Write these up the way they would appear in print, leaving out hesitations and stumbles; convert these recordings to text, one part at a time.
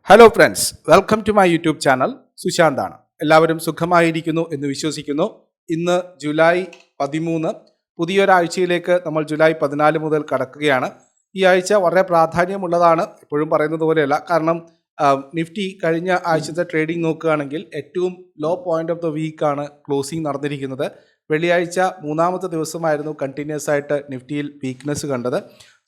Hello friends, welcome to my YouTube channel. സുശാന്താണ്. എല്ലാവരും സുഖമായിരിക്കുന്നു എന്ന് വിശ്വസിക്കുന്നു. ഇന്ന് ജൂലൈ 13. പുതിയൊരാഴ്ചയിലേക്ക് നമ്മൾ ജൂലൈ 14 മുതൽ കടക്കുകയാണ്. ഈ ആഴ്ച വളരെ പ്രാധാന്യമുള്ളതാണ്. എപ്പോഴും പറയുന്നത് പോലെയല്ല. കാരണം നിഫ്റ്റി കഴിഞ്ഞ ആഴ്ചത്തെ ട്രേഡിംഗ് നോക്കുകയാണെങ്കിൽ ഏറ്റവും ലോ പോയിന്റ് ഓഫ് ദ വീക്കാണ് ക്ലോസിംഗ് നടന്നിരിക്കുന്നത്. വെള്ളിയാഴ്ച മൂന്നാമത്തെ ദിവസമായിരുന്നു കണ്ടിന്യൂസ് ആയിട്ട് നിഫ്റ്റിയിൽ വീക്ക്നെസ് കണ്ടത്.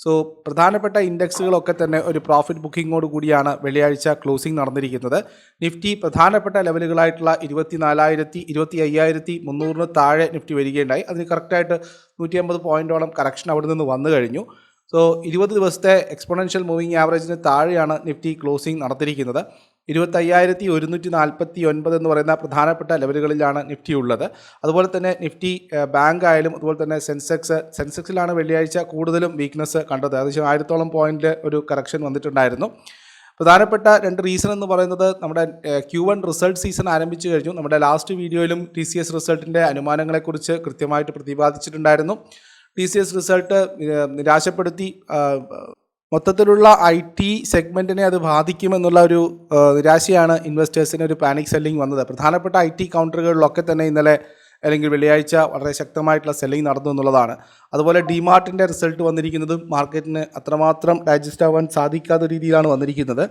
സോ പ്രധാനപ്പെട്ട ഇൻഡെക്സുകളൊക്കെ തന്നെ ഒരു പ്രോഫിറ്റ് ബുക്കിങ്ങോട് കൂടിയാണ് വെള്ളിയാഴ്ച ക്ലോസിംഗ് നടന്നിരിക്കുന്നത്. നിഫ്റ്റി പ്രധാനപ്പെട്ട ലെവലുകളായിട്ടുള്ള 25,300 താഴെ നിഫ്റ്റി വരികയുണ്ടായി. അതിന് കറക്റ്റായിട്ട് 150 പോയിൻറ്റോളം കറക്ഷൻ അവിടെ നിന്ന് വന്നു കഴിഞ്ഞു. സോ 20 ദിവസത്തെ എക്സ്പോണൻഷ്യൽ മൂവിങ് ആവറേജിന് താഴെയാണ് നിഫ്റ്റി ക്ലോസിംഗ് നടത്തിയിരിക്കുന്നത്. 25,149 എന്ന് പറയുന്ന പ്രധാനപ്പെട്ട ലെവലുകളിലാണ് നിഫ്റ്റി ഉള്ളത്. അതുപോലെ തന്നെ നിഫ്റ്റി ബാങ്ക് ആയാലും അതുപോലെ തന്നെ സെൻസെക്സിലാണ് വെള്ളിയാഴ്ച കൂടുതലും വീക്ക്നെസ് കണ്ടത്. ഏകദേശം 1000 പോയിന്റ് ഒരു കറക്ഷൻ വന്നിട്ടുണ്ടായിരുന്നു. പ്രധാനപ്പെട്ട രണ്ട് റീസൺ എന്ന് പറയുന്നത് നമ്മുടെ Q1 റിസൾട്ട് സീസൺ ആരംഭിച്ചു കഴിഞ്ഞു. നമ്മുടെ ലാസ്റ്റ് വീഡിയോയിലും TCS റിസൾട്ടിൻ്റെ അനുമാനങ്ങളെക്കുറിച്ച് കൃത്യമായിട്ട് പ്രതിപാദിച്ചിട്ടുണ്ടായിരുന്നു. TCS result നിരാശപ്പെടുത്തി. മൊത്തത്തിലുള്ള IT സെഗ്മെൻറ്റിനെ അത് ബാധിക്കുമെന്നുള്ള ഒരു നിരാശയാണ് ഇൻവെസ്റ്റേഴ്സിന് ഒരു പാനിക് സെല്ലിംഗ് വന്നത്. പ്രധാനപ്പെട്ട IT കൗണ്ടറുകളിലൊക്കെ തന്നെ ഇന്നലെ അല്ലെങ്കിൽ വെള്ളിയാഴ്ച വളരെ ശക്തമായിട്ടുള്ള സെല്ലിംഗ് നടന്നു എന്നുള്ളതാണ്. അതുപോലെ ഡിമാർട്ടിൻ്റെ റിസൾട്ട് വന്നിരിക്കുന്നതും മാർക്കറ്റിന് അത്രമാത്രം ഡൈജസ്റ്റ് ആവാൻ സാധിക്കാത്ത രീതിയിലാണ് വന്നിരിക്കുന്നത്.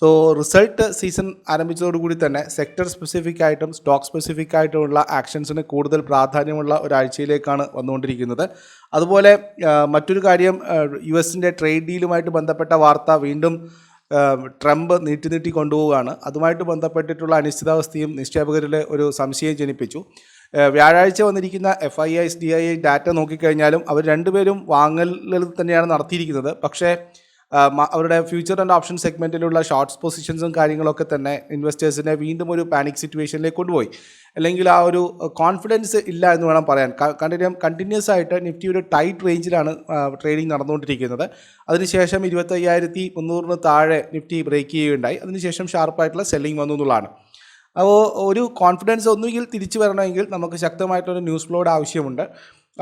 സോ റിസൾട്ട് സീസൺ ആരംഭിച്ചതോടുകൂടി തന്നെ സെക്ടർ സ്പെസിഫിക് ആയിട്ടും സ്റ്റോക്ക് സ്പെസിഫിക് ആയിട്ടുമുള്ള ആക്ഷൻസിന് കൂടുതൽ പ്രാധാന്യമുള്ള ഒരാഴ്ചയിലേക്കാണ് വന്നുകൊണ്ടിരിക്കുന്നത്. അതുപോലെ മറ്റൊരു കാര്യം, US-ൻ്റെ ട്രേഡ് ഡീലുമായിട്ട് ബന്ധപ്പെട്ട വാർത്ത വീണ്ടും ട്രംപ് നീട്ടി കൊണ്ടുപോവുകയാണ്. അതുമായിട്ട് ബന്ധപ്പെട്ടിട്ടുള്ള അനിശ്ചിതാവസ്ഥയും നിക്ഷേപകരിൽ ഒരു സംശയം ജനിപ്പിച്ചു. വ്യാഴാഴ്ച വന്നിരിക്കുന്ന FII DII ഡാറ്റ നോക്കിക്കഴിഞ്ഞാലും അവർ രണ്ടുപേരും വാങ്ങലുകൾ തന്നെയാണ് നടത്തിയിരിക്കുന്നത്. പക്ഷേ അവരുടെ ഫ്യൂച്ചർ ആൻഡ് ഓപ്ഷൻ സെഗ്മെൻറ്റിലുള്ള ഷോർട്ട്സ് പൊസിഷൻസും കാര്യങ്ങളൊക്കെ തന്നെ ഇൻവെസ്റ്റേഴ്സിനെ വീണ്ടും ഒരു പാനിക് സിറ്റുവേഷനിലേക്ക് കൊണ്ടുപോയി. അല്ലെങ്കിൽ ആ ഒരു കോൺഫിഡൻസ് ഇല്ല എന്ന് വേണം പറയാൻ. കണ്ടിന്യൂസ് ആയിട്ട് നിഫ്റ്റി ഒരു ടൈറ്റ് റേഞ്ചിലാണ് ട്രേഡിംഗ് നടന്നുകൊണ്ടിരിക്കുന്നത്. അതിനുശേഷം 25,300 താഴെ നിഫ്റ്റി ബ്രേക്ക് ചെയ്യുകയുണ്ടായി. അതിനുശേഷം ഷാർപ്പായിട്ടുള്ള സെല്ലിംഗ് വന്നു എന്നുള്ളതാണ്. അപ്പോൾ ഒരു കോൺഫിഡൻസ് ഒന്നുകിൽ തിരിച്ചു വരണമെങ്കിൽ നമുക്ക് ശക്തമായിട്ടൊരു ന്യൂസ് ഫ്ലോയുടെ ആവശ്യമുണ്ട്.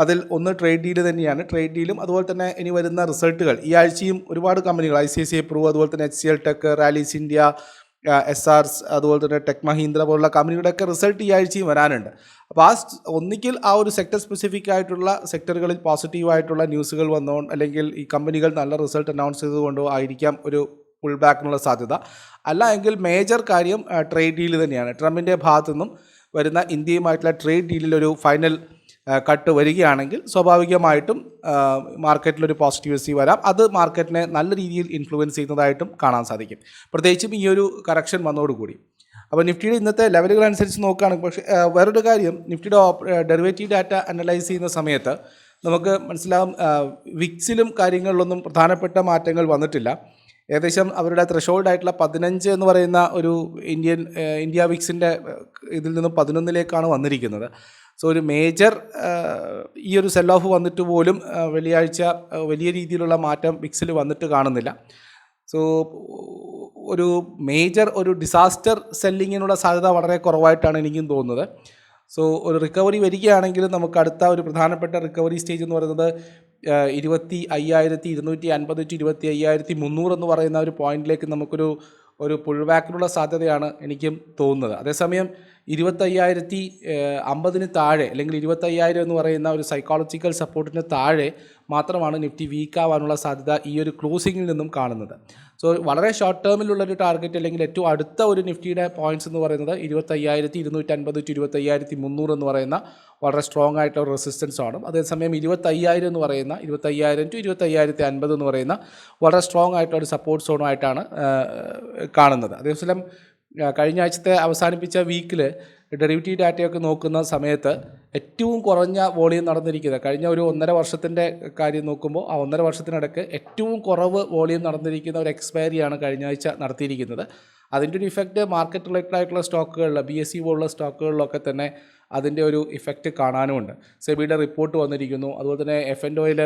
അതിൽ ഒന്ന് ട്രേഡ് ഡീൽ തന്നെയാണ്. ട്രേഡ് ഡീലും അതുപോലെ തന്നെ ഇനി വരുന്ന റിസൾട്ടുകൾ ഈ ആഴ്ചയും ഒരുപാട് കമ്പനികൾ ICICI Pru, അതുപോലെ തന്നെ HCL Tech, rallies India, SRs, അതുപോലെ തന്നെ ടെക് മഹീന്ദ്ര പോലുള്ള കമ്പനികളുടെയൊക്കെ റിസൾട്ട് ഈ ആഴ്ചയും വരാനുണ്ട്. അപ്പോൾ ഒന്നിക്കിൽ ആ ഒരു സെക്ടർ സ്പെസിഫിക് ആയിട്ടുള്ള സെക്ടറുകളിൽ പോസിറ്റീവായിട്ടുള്ള ന്യൂസുകൾ വന്നോ അല്ലെങ്കിൽ ഈ കമ്പനികൾ നല്ല റിസൾട്ട് അനൗൺസ് ചെയ്തുകൊണ്ടോ ആയിരിക്കാം ഒരു പുൾ ബാക്കിനുള്ള സാധ്യത. അല്ല എങ്കിൽ മേജർ കാര്യം ട്രേഡ് ഡീൽ തന്നെയാണ്. ട്രംപിൻ്റെ ഭാഗത്തു നിന്നും വരുന്ന ഇന്ത്യയുമായിട്ടുള്ള ട്രേഡ് ഡീലിലൊരു ഫൈനൽ കട്ട് വരികയാണെങ്കിൽ സ്വാഭാവികമായിട്ടും മാർക്കറ്റിലൊരു പോസിറ്റിവിറ്റി വരാം. അത് മാർക്കറ്റിനെ നല്ല രീതിയിൽ ഇൻഫ്ലുവൻസ് ചെയ്യുന്നതായിട്ടും കാണാൻ സാധിക്കും, പ്രത്യേകിച്ചും ഈ ഒരു കറക്ഷൻ വന്നതോടുകൂടി. അപ്പോൾ നിഫ്റ്റിയുടെ ഇന്നത്തെ ലെവലുകൾ അനുസരിച്ച് നോക്കുകയാണെങ്കിൽ, പക്ഷേ വേറൊരു കാര്യം, നിഫ്റ്റിയുടെ ഡെറിവേറ്റീവ് ഡാറ്റ അനലൈസ് ചെയ്യുന്ന സമയത്ത് നമുക്ക് മനസ്സിലാവും വിക്സിലും കാര്യങ്ങളിലൊന്നും പ്രധാനപ്പെട്ട മാറ്റങ്ങൾ വന്നിട്ടില്ല. ഏകദേശം അവരുടെ ത്രഷോൾഡ് ആയിട്ടുള്ള 15 എന്ന് പറയുന്ന ഒരു ഇന്ത്യ വിക്സിൻ്റെ ഇതിൽ നിന്നും 11ലേക്കാണ് വന്നിരിക്കുന്നത്. സോ ഒരു മേജർ ഈ ഒരു സെൽ ഓഫ് വന്നിട്ട് പോലും വെള്ളിയാഴ്ച വലിയ രീതിയിലുള്ള മാറ്റം വിക്സിൽ വന്നിട്ട് കാണുന്നില്ല. സോ ഒരു മേജർ ഒരു ഡിസാസ്റ്റർ സെല്ലിങ്ങിനുള്ള സാധ്യത വളരെ കുറവായിട്ടാണ് എനിക്കും തോന്നുന്നത്. സോ ഒരു റിക്കവറി വരികയാണെങ്കിൽ നമുക്ക് അടുത്ത ഒരു പ്രധാനപ്പെട്ട റിക്കവറി സ്റ്റേജ് എന്ന് പറയുന്നത് 25,250 ടു 25,300 എന്ന് പറയുന്ന ഒരു പോയിന്റിലേക്ക് നമുക്കൊരു പുൾ ബാക്കിനുള്ള സാധ്യതയാണ് എനിക്കും തോന്നുന്നത്. അതേസമയം 25,050 താഴെ അല്ലെങ്കിൽ 25,000 എന്ന് പറയുന്ന ഒരു സൈക്കോളജിക്കൽ സപ്പോർട്ടിന് താഴെ മാത്രമാണ് നിഫ്റ്റി വീക്കാവാനുള്ള സാധ്യത ഈ ഒരു ക്ലോസിങ്ങിൽ നിന്നും കാണുന്നത്. സോ വളരെ ഷോർട്ട് ടേമിലുള്ളൊരു ടാർഗറ്റ് അല്ലെങ്കിൽ ഏറ്റവും അടുത്ത ഒരു നിഫ്റ്റിയുടെ പോയിൻറ്റ്സ് എന്ന് പറയുന്നത് 25,250 ടു 25,300 എന്ന് പറയുന്ന വളരെ സ്ട്രോങ് ആയിട്ടുള്ള റെസിസ്റ്റൻസ് ആണ്. അതേസമയം 25,000 എന്ന് പറയുന്ന 25,000 ടു 25,050 എന്ന് പറയുന്ന വളരെ സ്ട്രോങ് ആയിട്ടുള്ള ഒരു സപ്പോർട്ട് സോണുമായിട്ടാണ് കാണുന്നത്. അതേസമയം കഴിഞ്ഞ ആഴ്ചത്തെ അവസാനിപ്പിച്ച വീക്കിൽ ഡെറിവേറ്റീവ് ഡാറ്റയൊക്കെ നോക്കുന്ന സമയത്ത് ഏറ്റവും കുറഞ്ഞ വോളിയം നടന്നിരിക്കുന്നത് കഴിഞ്ഞ ഒരു 1.5 വർഷത്തിൻ്റെ കാര്യം നോക്കുമ്പോൾ ആ 1.5 വർഷത്തിനിടയ്ക്ക് ഏറ്റവും കുറവ് വോളിയം നടന്നിരിക്കുന്ന ഒരു എക്സ്പയറിയാണ് കഴിഞ്ഞ ആഴ്ച നടത്തിയിരിക്കുന്നത്. അതിൻ്റെ ഒരു ഇഫക്റ്റ് മാർക്കറ്റ് റിലേറ്റഡ് ആയിട്ടുള്ള സ്റ്റോക്കുകളിൽ BSE പോലുള്ള സ്റ്റോക്കുകളിലൊക്കെ തന്നെ അതിൻ്റെ ഒരു ഇഫക്റ്റ് കാണാനുമുണ്ട്. സെബിയുടെ റിപ്പോർട്ട് വന്നിരിക്കുന്നു. അതുപോലെ തന്നെ F&Oയിൽ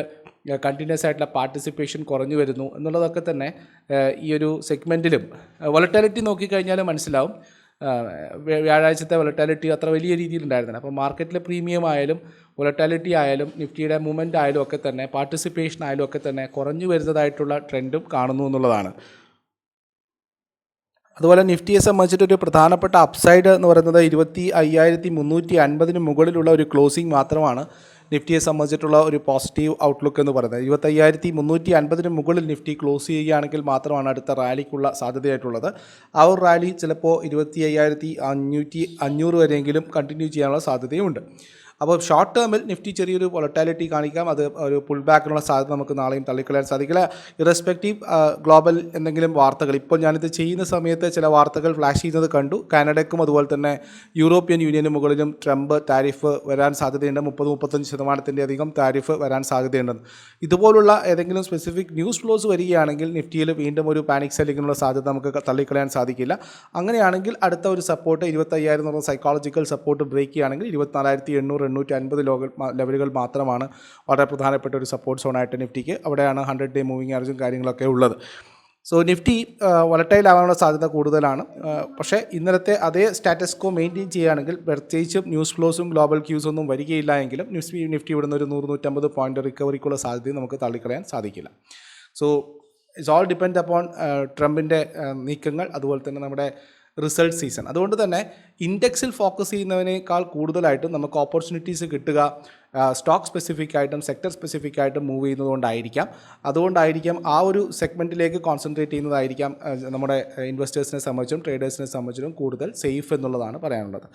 കണ്ടിന്യൂസ് ആയിട്ടുള്ള പാർട്ടിസിപ്പേഷൻ കുറഞ്ഞു വരുന്നു എന്നുള്ളതൊക്കെ തന്നെ ഈ ഒരു സെഗ്മെൻറ്റിലും വോളറ്റാലിറ്റി നോക്കിക്കഴിഞ്ഞാൽ മനസ്സിലാവും. വ്യാഴാഴ്ചത്തെ വോളറ്റാലിറ്റി അത്ര വലിയ രീതിയിലുണ്ടായിരുന്നില്ല. അപ്പോൾ മാർക്കറ്റിലെ പ്രീമിയം ആയാലും വോളറ്റാലിറ്റി ആയാലും നിഫ്റ്റിയുടെ മൂവ്മെൻ്റ് ആയാലും ഒക്കെ തന്നെ പാർട്ടിസിപ്പേഷൻ ആയാലും ഒക്കെ തന്നെ കുറഞ്ഞു വരുന്നതായിട്ടുള്ള ട്രെൻഡും കാണുന്നു എന്നുള്ളതാണ്. അതുപോലെ നിഫ്റ്റിയെ സംബന്ധിച്ചിട്ടൊരു പ്രധാനപ്പെട്ട അപ്സൈഡ് എന്ന് പറയുന്നത് 25,350 മുകളിലുള്ള ഒരു ക്ലോസിംഗ് മാത്രമാണ് നിഫ്റ്റിയെ സംബന്ധിച്ചിട്ടുള്ള ഒരു പോസിറ്റീവ് ഔട്ട്ലുക്ക് എന്ന് പറയുന്നത്. 25,350 മുകളിൽ നിഫ്റ്റി ക്ലോസ് ചെയ്യുകയാണെങ്കിൽ മാത്രമാണ് അടുത്ത റാലിക്കുള്ള സാധ്യതയായിട്ടുള്ളത്. ആ ഒരു റാലി ചിലപ്പോൾ 25,500 വരെയെങ്കിലും കണ്ടിന്യൂ ചെയ്യാനുള്ള സാധ്യതയുണ്ട്. അപ്പോൾ ഷോർട്ട് ടേമിൽ നിഫ്റ്റി ചെറിയൊരു വൊളറ്റാലിറ്റി കാണിക്കാം. അത് ഒരു പുൾ ബാക്കിനുള്ള സാധ്യത നമുക്ക് നാളെയും തള്ളിക്കളയാൻ സാധിക്കില്ല. ഇറസ്പെക്റ്റീവ് ഗ്ലോബൽ എന്തെങ്കിലും വാർത്തകൾ, ഇപ്പോൾ ഞാനിത് ചെയ്യുന്ന സമയത്ത് ചില വാർത്തകൾ ഫ്ലാഷ് ചെയ്യുന്നത് കണ്ടു. കാനഡയ്ക്കും അതുപോലെ തന്നെ യൂറോപ്യൻ യൂണിയന് മുകളിലും ട്രംപ് താരിഫ് വരാൻ സാധ്യതയുണ്ട്. 30-35% അധികം താരിഫ് വരാൻ സാധ്യതയുണ്ടെന്ന്. ഇതുപോലുള്ള ഏതെങ്കിലും സ്പെസിഫിക് ന്യൂസ് ഫ്ലോസ് വരികയാണെങ്കിൽ നിഫ്റ്റിയിൽ വീണ്ടും ഒരു പാനിക് സെല്ലിങ്ങിനുള്ള സാധ്യത നമുക്ക് തള്ളിക്കളയാൻ സാധിക്കില്ല. അങ്ങനെയാണെങ്കിൽ അടുത്ത ഒരു സപ്പോർട്ട് 25,000 എന്ന് പറയുന്ന സൈക്കോളജിക്കൽ സപ്പോർട്ട് ബ്രേക്ക് ചെയ്യുകയാണെങ്കിൽ 24,800 850 ലെവലുകൾ മാത്രമാണ് വളരെ പ്രധാനപ്പെട്ട ഒരു സപ്പോർട്ട് സോണായിട്ട് നിഫ്റ്റിക്ക്. അവിടെയാണ് 100 ഡേ മൂവിങ് ആവറേജും കാര്യങ്ങളൊക്കെ ഉള്ളത്. സോ നിഫ്റ്റി വോളറ്റൈൽ ആവാനുള്ള സാധ്യത കൂടുതലാണ്. പക്ഷേ ഇന്നലത്തെ അതേ സ്റ്റാറ്റസ് കോ മെയിൻറ്റെയിൻ ചെയ്യുകയാണെങ്കിൽ പ്രത്യേകിച്ചും ന്യൂസ് ഫ്ലോസും ഗ്ലോബൽ ക്യൂസൊന്നും വരികയില്ല എങ്കിലും നിഫ്റ്റി ഇവിടുന്ന് ഒരു 100-150 പോയിൻ്റ് റിക്കവറിക്കുള്ള സാധ്യതയും നമുക്ക് തള്ളിക്കളയാൻ സാധിക്കില്ല. So it's all depend upon ട്രംപിൻ്റെ നീക്കങ്ങൾ, അതുപോലെ തന്നെ നമ്മുടെ റിസൾട്ട് സീസൺ. അതുകൊണ്ട് തന്നെ ഇൻഡെക്സിൽ ഫോക്കസ് ചെയ്യുന്നതിനേക്കാൾ കൂടുതലായിട്ടും നമുക്ക് ഓപ്പർച്യൂണിറ്റീസ് കിട്ടുക സ്റ്റോക്ക് സ്പെസിഫിക് ആയിട്ടും സെക്ടർ സ്പെസിഫിക് ആയിട്ടും മൂവ് അതുകൊണ്ടായിരിക്കാം ആ ഒരു സെഗ്മെൻറ്റിലേക്ക് കോൺസെൻട്രേറ്റ് ചെയ്യുന്നതായിരിക്കാം നമ്മുടെ ഇൻവെസ്റ്റേഴ്സിനെ സംബന്ധിച്ചും ട്രേഡേഴ്സിനെ സംബന്ധിച്ചും കൂടുതൽ സേഫ് എന്നുള്ളതാണ് പറയാനുള്ളത്.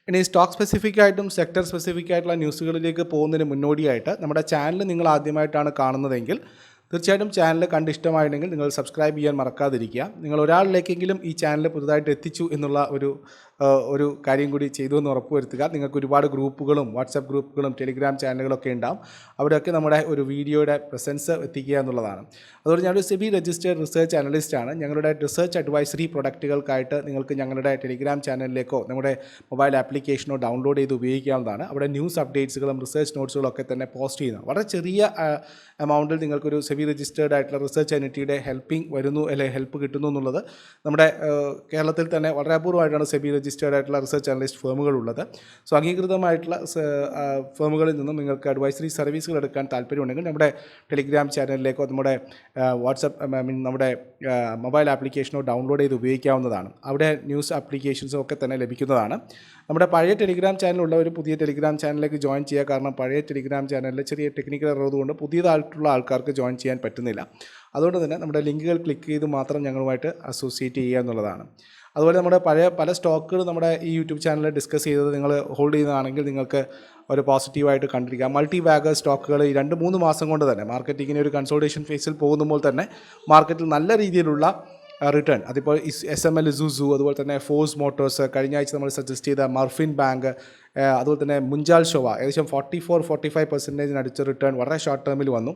ഇനി സ്റ്റോക്ക് സ്പെസിഫിക് ആയിട്ടും സെക്ടർ സ്പെസിഫിക് ആയിട്ടുള്ള ന്യൂസുകളിലേക്ക് പോകുന്നതിന് മുന്നോടിയായിട്ട് നമ്മുടെ ചാനൽ നിങ്ങൾ ആദ്യമായിട്ടാണ് കാണുന്നതെങ്കിൽ തീർച്ചയായിട്ടും ചാനൽ കണ്ട് ഇഷ്ടമായിട്ടുണ്ടെങ്കിൽ നിങ്ങൾ സബ്സ്ക്രൈബ് ചെയ്യാൻ മറക്കാതിരിക്കുക. നിങ്ങൾ ഒരാളിലേക്കെങ്കിലും ഈ ചാനൽ പുതുതായിട്ട് എത്തിച്ചു എന്നുള്ള ഒരു കാര്യം കൂടി ചെയ്തു എന്ന് ഉറപ്പുവരുത്തുക. നിങ്ങൾക്ക് ഒരുപാട് ഗ്രൂപ്പുകളും വാട്സപ്പ് ഗ്രൂപ്പുകളും ടെലിഗ്രാം ചാനലുകളൊക്കെ ഉണ്ടാവും. അവിടെയൊക്കെ നമ്മുടെ ഒരു വീഡിയോയുടെ പ്രസൻസ് എത്തിക്കുക എന്നുള്ളതാണ്. അതുകൊണ്ട് ഞാനൊരു സെബി രജിസ്റ്റേർഡ് റിസർച്ച് അനലിസ്റ്റാണ്. ഞങ്ങളുടെ റിസർച്ച് അഡ്വൈസറി പ്രൊഡക്റ്റുകൾക്കായിട്ട് നിങ്ങൾക്ക് ഞങ്ങളുടെ ടെലിഗ്രാം ചാനലിലേക്കോ നമ്മുടെ മൊബൈൽ ആപ്ലിക്കേഷനോ ഡൗൺലോഡ് ചെയ്ത് ഉപയോഗിക്കാവുന്നതാണ്. അവിടെ ന്യൂസ് അപ്ഡേറ്റ്സുകളും റിസർച്ച് നോട്ട്സുകളൊക്കെ തന്നെ പോസ്റ്റ് ചെയ്യുന്നത്. വളരെ ചെറിയ എമൗണ്ടിൽ നിങ്ങൾക്കൊരു സെബി രജിസ്റ്റേർഡ് ആയിട്ടുള്ള റിസർച്ച് എൻറ്റിറ്റിയുടെ ഹെൽപ്പ് കിട്ടുന്നു എന്നുള്ളത് നമ്മുടെ കേരളത്തിൽ തന്നെ വളരെ അപൂർവമായിട്ടാണ് സെബി രജിസ്റ്റേർഡ് ആയിട്ടുള്ള റിസർച്ച് അനലിസ്റ്റ് ഫേമുകളുള്ളത്. സോ അംഗീകൃതമായിട്ടുള്ള ഫേമുകളിൽ നിന്നും നിങ്ങൾക്ക് അഡ്വൈസറി സർവീസുകൾ എടുക്കാൻ താല്പര്യമുണ്ടെങ്കിൽ നമ്മുടെ ടെലിഗ്രാം ചാനലിലേക്കോ നമ്മുടെ നമ്മുടെ മൊബൈൽ ആപ്ലിക്കേഷനോ ഡൗൺലോഡ് ചെയ്ത് ഉപയോഗിക്കാവുന്നതാണ്. അവിടെ ന്യൂസ് ആപ്ലിക്കേഷൻസും ഒക്കെ തന്നെ ലഭിക്കുന്നതാണ്. നമ്മുടെ പഴയ ടെലിഗ്രാം ചാനലുള്ള ഒരു പുതിയ ടെലിഗ്രാം ചാനലിലേക്ക് ജോയിൻ ചെയ്യുക. കാരണം പഴയ ടെലിഗ്രാം ചാനലിൽ ചെറിയ ടെക്നിക്കൽ എററുകൊണ്ട് പുതിയതായിട്ടുള്ള ആൾക്കാർക്ക് ജോയിൻ ചെയ്യാൻ പറ്റുന്നില്ല. അതുകൊണ്ട് തന്നെ നമ്മുടെ ലിങ്കുകൾ ക്ലിക്ക് ചെയ്ത് മാത്രം ഞങ്ങളുമായിട്ട് അസോസിയേറ്റ് ചെയ്യുക എന്നുള്ളതാണ്. അതുപോലെ നമ്മുടെ പല സ്റ്റോക്കുകൾ നമ്മുടെ ഈ യൂട്യൂബ് ചാനലിൽ ഡിസ്കസ് ചെയ്തത് നിങ്ങൾ ഹോൾഡ് ചെയ്യുന്നതാണെങ്കിൽ നിങ്ങൾക്ക് ഒരു പോസിറ്റീവായിട്ട് കണ്ടിരിക്കാം. മൾട്ടി ബാഗർ സ്റ്റോക്കുകൾ ഈ 2-3 മാസം കൊണ്ട് തന്നെ മാർക്കറ്റിങ്ങിന് ഒരു കൺസോൾട്ടേഷൻ ഫേസിൽ പോകുമ്പോൾ തന്നെ മാർക്കറ്റിൽ നല്ല രീതിയിലുള്ള റിട്ടേൺ, അതിപ്പോൾ SML സുസു, അതുപോലെ തന്നെ ഫോഴ്സ് മോട്ടോഴ്സ്, കഴിഞ്ഞ ആഴ്ച നമ്മൾ സജസ്റ്റ് ചെയ്ത മർഫിൻ ബാങ്ക്, അതുപോലെ തന്നെ മുഞ്ചാൽ ഷോവ ഏകദേശം 44-45% അടുത്ത റിട്ടേൺ വളരെ ഷോർട്ട് ടേമിൽ വന്നു.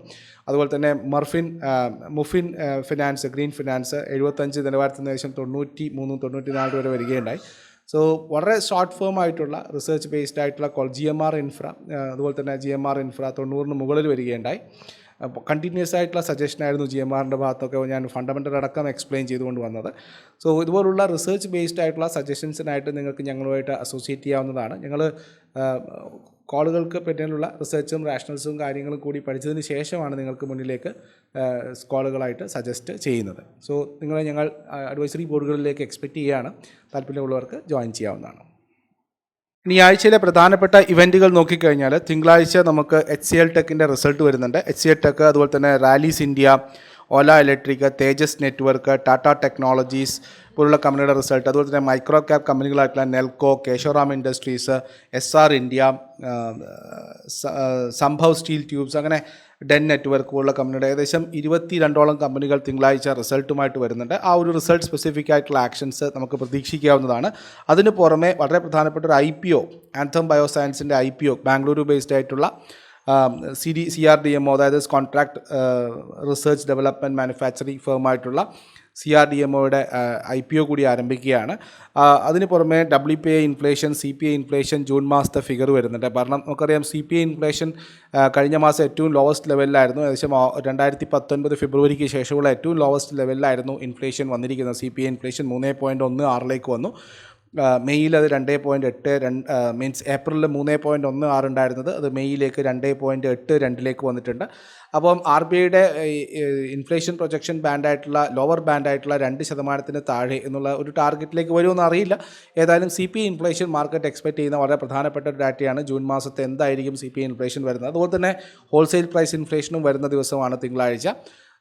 അതുപോലെ തന്നെ മുഫിൻ ഫിനാൻസ്, ഗ്രീൻ ഫിനാൻസ് 75 നിലവാരത്തിൽ നിന്ന് ഏകദേശം 93-94 വരെ വരികയുണ്ടായി. സോ വളരെ ഷോർട്ട് ഫേം ആയിട്ടുള്ള റിസർച്ച് ബേസ്ഡ് ആയിട്ടുള്ള GMR ഇൻഫ്ര, അതുപോലെ തന്നെ GMR ഇൻഫ്ര 90 മുകളിൽ വരികയുണ്ടായി. കണ്ടിന്യൂസ് ആയിട്ടുള്ള സജഷനായിരുന്നു GMRൻ്റെ ഭാഗത്തൊക്കെ ഞാൻ ഫണ്ടമെൻ്റൽ അടക്കം എക്സ്പ്ലെയിൻ ചെയ്തുകൊണ്ട് വന്നത്. സോ ഇതുപോലുള്ള റിസർച്ച് ബേസ്ഡ് ആയിട്ടുള്ള സജഷൻസിനായിട്ട് നിങ്ങൾക്ക് ഞങ്ങളുമായിട്ട് അസോസിയേറ്റ് ചെയ്യാവുന്നതാണ്. ഞങ്ങൾ കോളുകൾക്ക് പറ്റിയുള്ള റിസർച്ചും റാഷണൽസും കാര്യങ്ങളും കൂടി പഠിച്ചതിന് ശേഷമാണ് നിങ്ങൾക്ക് മുന്നിലേക്ക് കോളുകളായിട്ട് സജസ്റ്റ് ചെയ്യുന്നത്. സോ നിങ്ങളെ ഞങ്ങൾ അഡ്വൈസറി ബോർഡുകളിലേക്ക് എക്സ്പെക്റ്റ് ചെയ്യുകയാണ്. താല്പര്യമുള്ളവർക്ക് ജോയിൻ ചെയ്യാവുന്നതാണ്. ഇനി ആഴ്ചയിലെ പ്രധാനപ്പെട്ട ഇവൻറ്റുകൾ നോക്കിക്കഴിഞ്ഞാൽ തിങ്കളാഴ്ച നമുക്ക് HCL ടെക്കിൻ്റെ റിസൾട്ട് വരുന്നുണ്ട്. HCL ടെക്ക്, അതുപോലെ തന്നെ Rallis India, Ola Electric, Tejas Network, Tata Technologies പോലുള്ള കമ്പനിയുടെ റിസൾട്ട്, അതുപോലെ തന്നെ മൈക്രോ ക്യാപ് കമ്പനികളായിട്ടുള്ള Nelco, Kesoram Industries, SR India, Sambhav Steel Tubes, അങ്ങനെ ഡെൻ നെറ്റ്വർക്ക് പോലുള്ള കമ്പനിയുടെ ഏകദേശം 22ഓളം കമ്പനികൾ തിങ്കളാഴ്ച റിസൾട്ടുമായിട്ട് വരുന്നുണ്ട്. ആ ഒരു റിസൾട്ട് സ്പെസിഫിക് ആയിട്ടുള്ള ആക്ഷൻസ് നമുക്ക് പ്രതീക്ഷിക്കാവുന്നതാണ്. അതിന് പുറമെ വളരെ പ്രധാനപ്പെട്ട ഒരു IPO, ആന്തം ബയോസയൻസിൻ്റെ IPO, ബാംഗ്ലൂരു ബേസ്ഡ് ആയിട്ടുള്ള CRDMO, അതായത് കോൺട്രാക്ട് റിസർച്ച് ഡെവലപ്മെൻറ്റ് മാനുഫാക്ചറിങ് ഫേമായിട്ടുള്ള CRDMOയുടെ IPO കൂടി ആരംഭിക്കുകയാണ്. അതിന് പുറമെ WPI inflation, CPI inflation June മാസത്തെ ഫിഗർ വരുന്നുണ്ട്. കാരണം നമുക്കറിയാം CPI ഇൻഫ്ലേഷൻ കഴിഞ്ഞ മാസം ഏറ്റവും ലോവസ്റ്റ് ലെവലിലായിരുന്നു. ഏകദേശം 2019 ഫെബ്രുവരിക്ക് ശേഷമുള്ള ഏറ്റവും ലോവസ്റ്റ് ലെവലിലായിരുന്നു ഇൻഫ്ലേഷൻ വന്നിരിക്കുന്നത്. CPI ഇൻഫ്ലേഷൻ 3.16 വന്നു. മെയ്യിൽ അത് 2.8 മീൻസ് ഏപ്രിലിൽ 3.16 ഉണ്ടായിരുന്നത് അത് മെയ്യിലേക്ക് 2.82 വന്നിട്ടുണ്ട്. അപ്പം ആർ ബി ഐയുടെ ഇൻഫ്ലേഷൻ പ്രൊജക്ഷൻ ബാൻഡായിട്ടുള്ള ലോവർ ബാൻഡായിട്ടുള്ള 2% താഴെ എന്നുള്ള ഒരു ടാർഗറ്റിലേക്ക് വരുമെന്ന് അറിയില്ല. ഏതായാലും C P inflation market expect ചെയ്യുന്ന വളരെ പ്രധാനപ്പെട്ട ഒരു ഡാറ്റയാണ്. ജൂൺ മാസത്തെ എന്തായിരിക്കും സി പി ഇൻഫ്ലേഷൻ വരുന്നത്. അതുപോലെ തന്നെ ഹോൾസെയിൽ പ്രൈസ് ഇൻഫ്ലേഷനും വരുന്ന ദിവസമാണ് തിങ്കളാഴ്ച.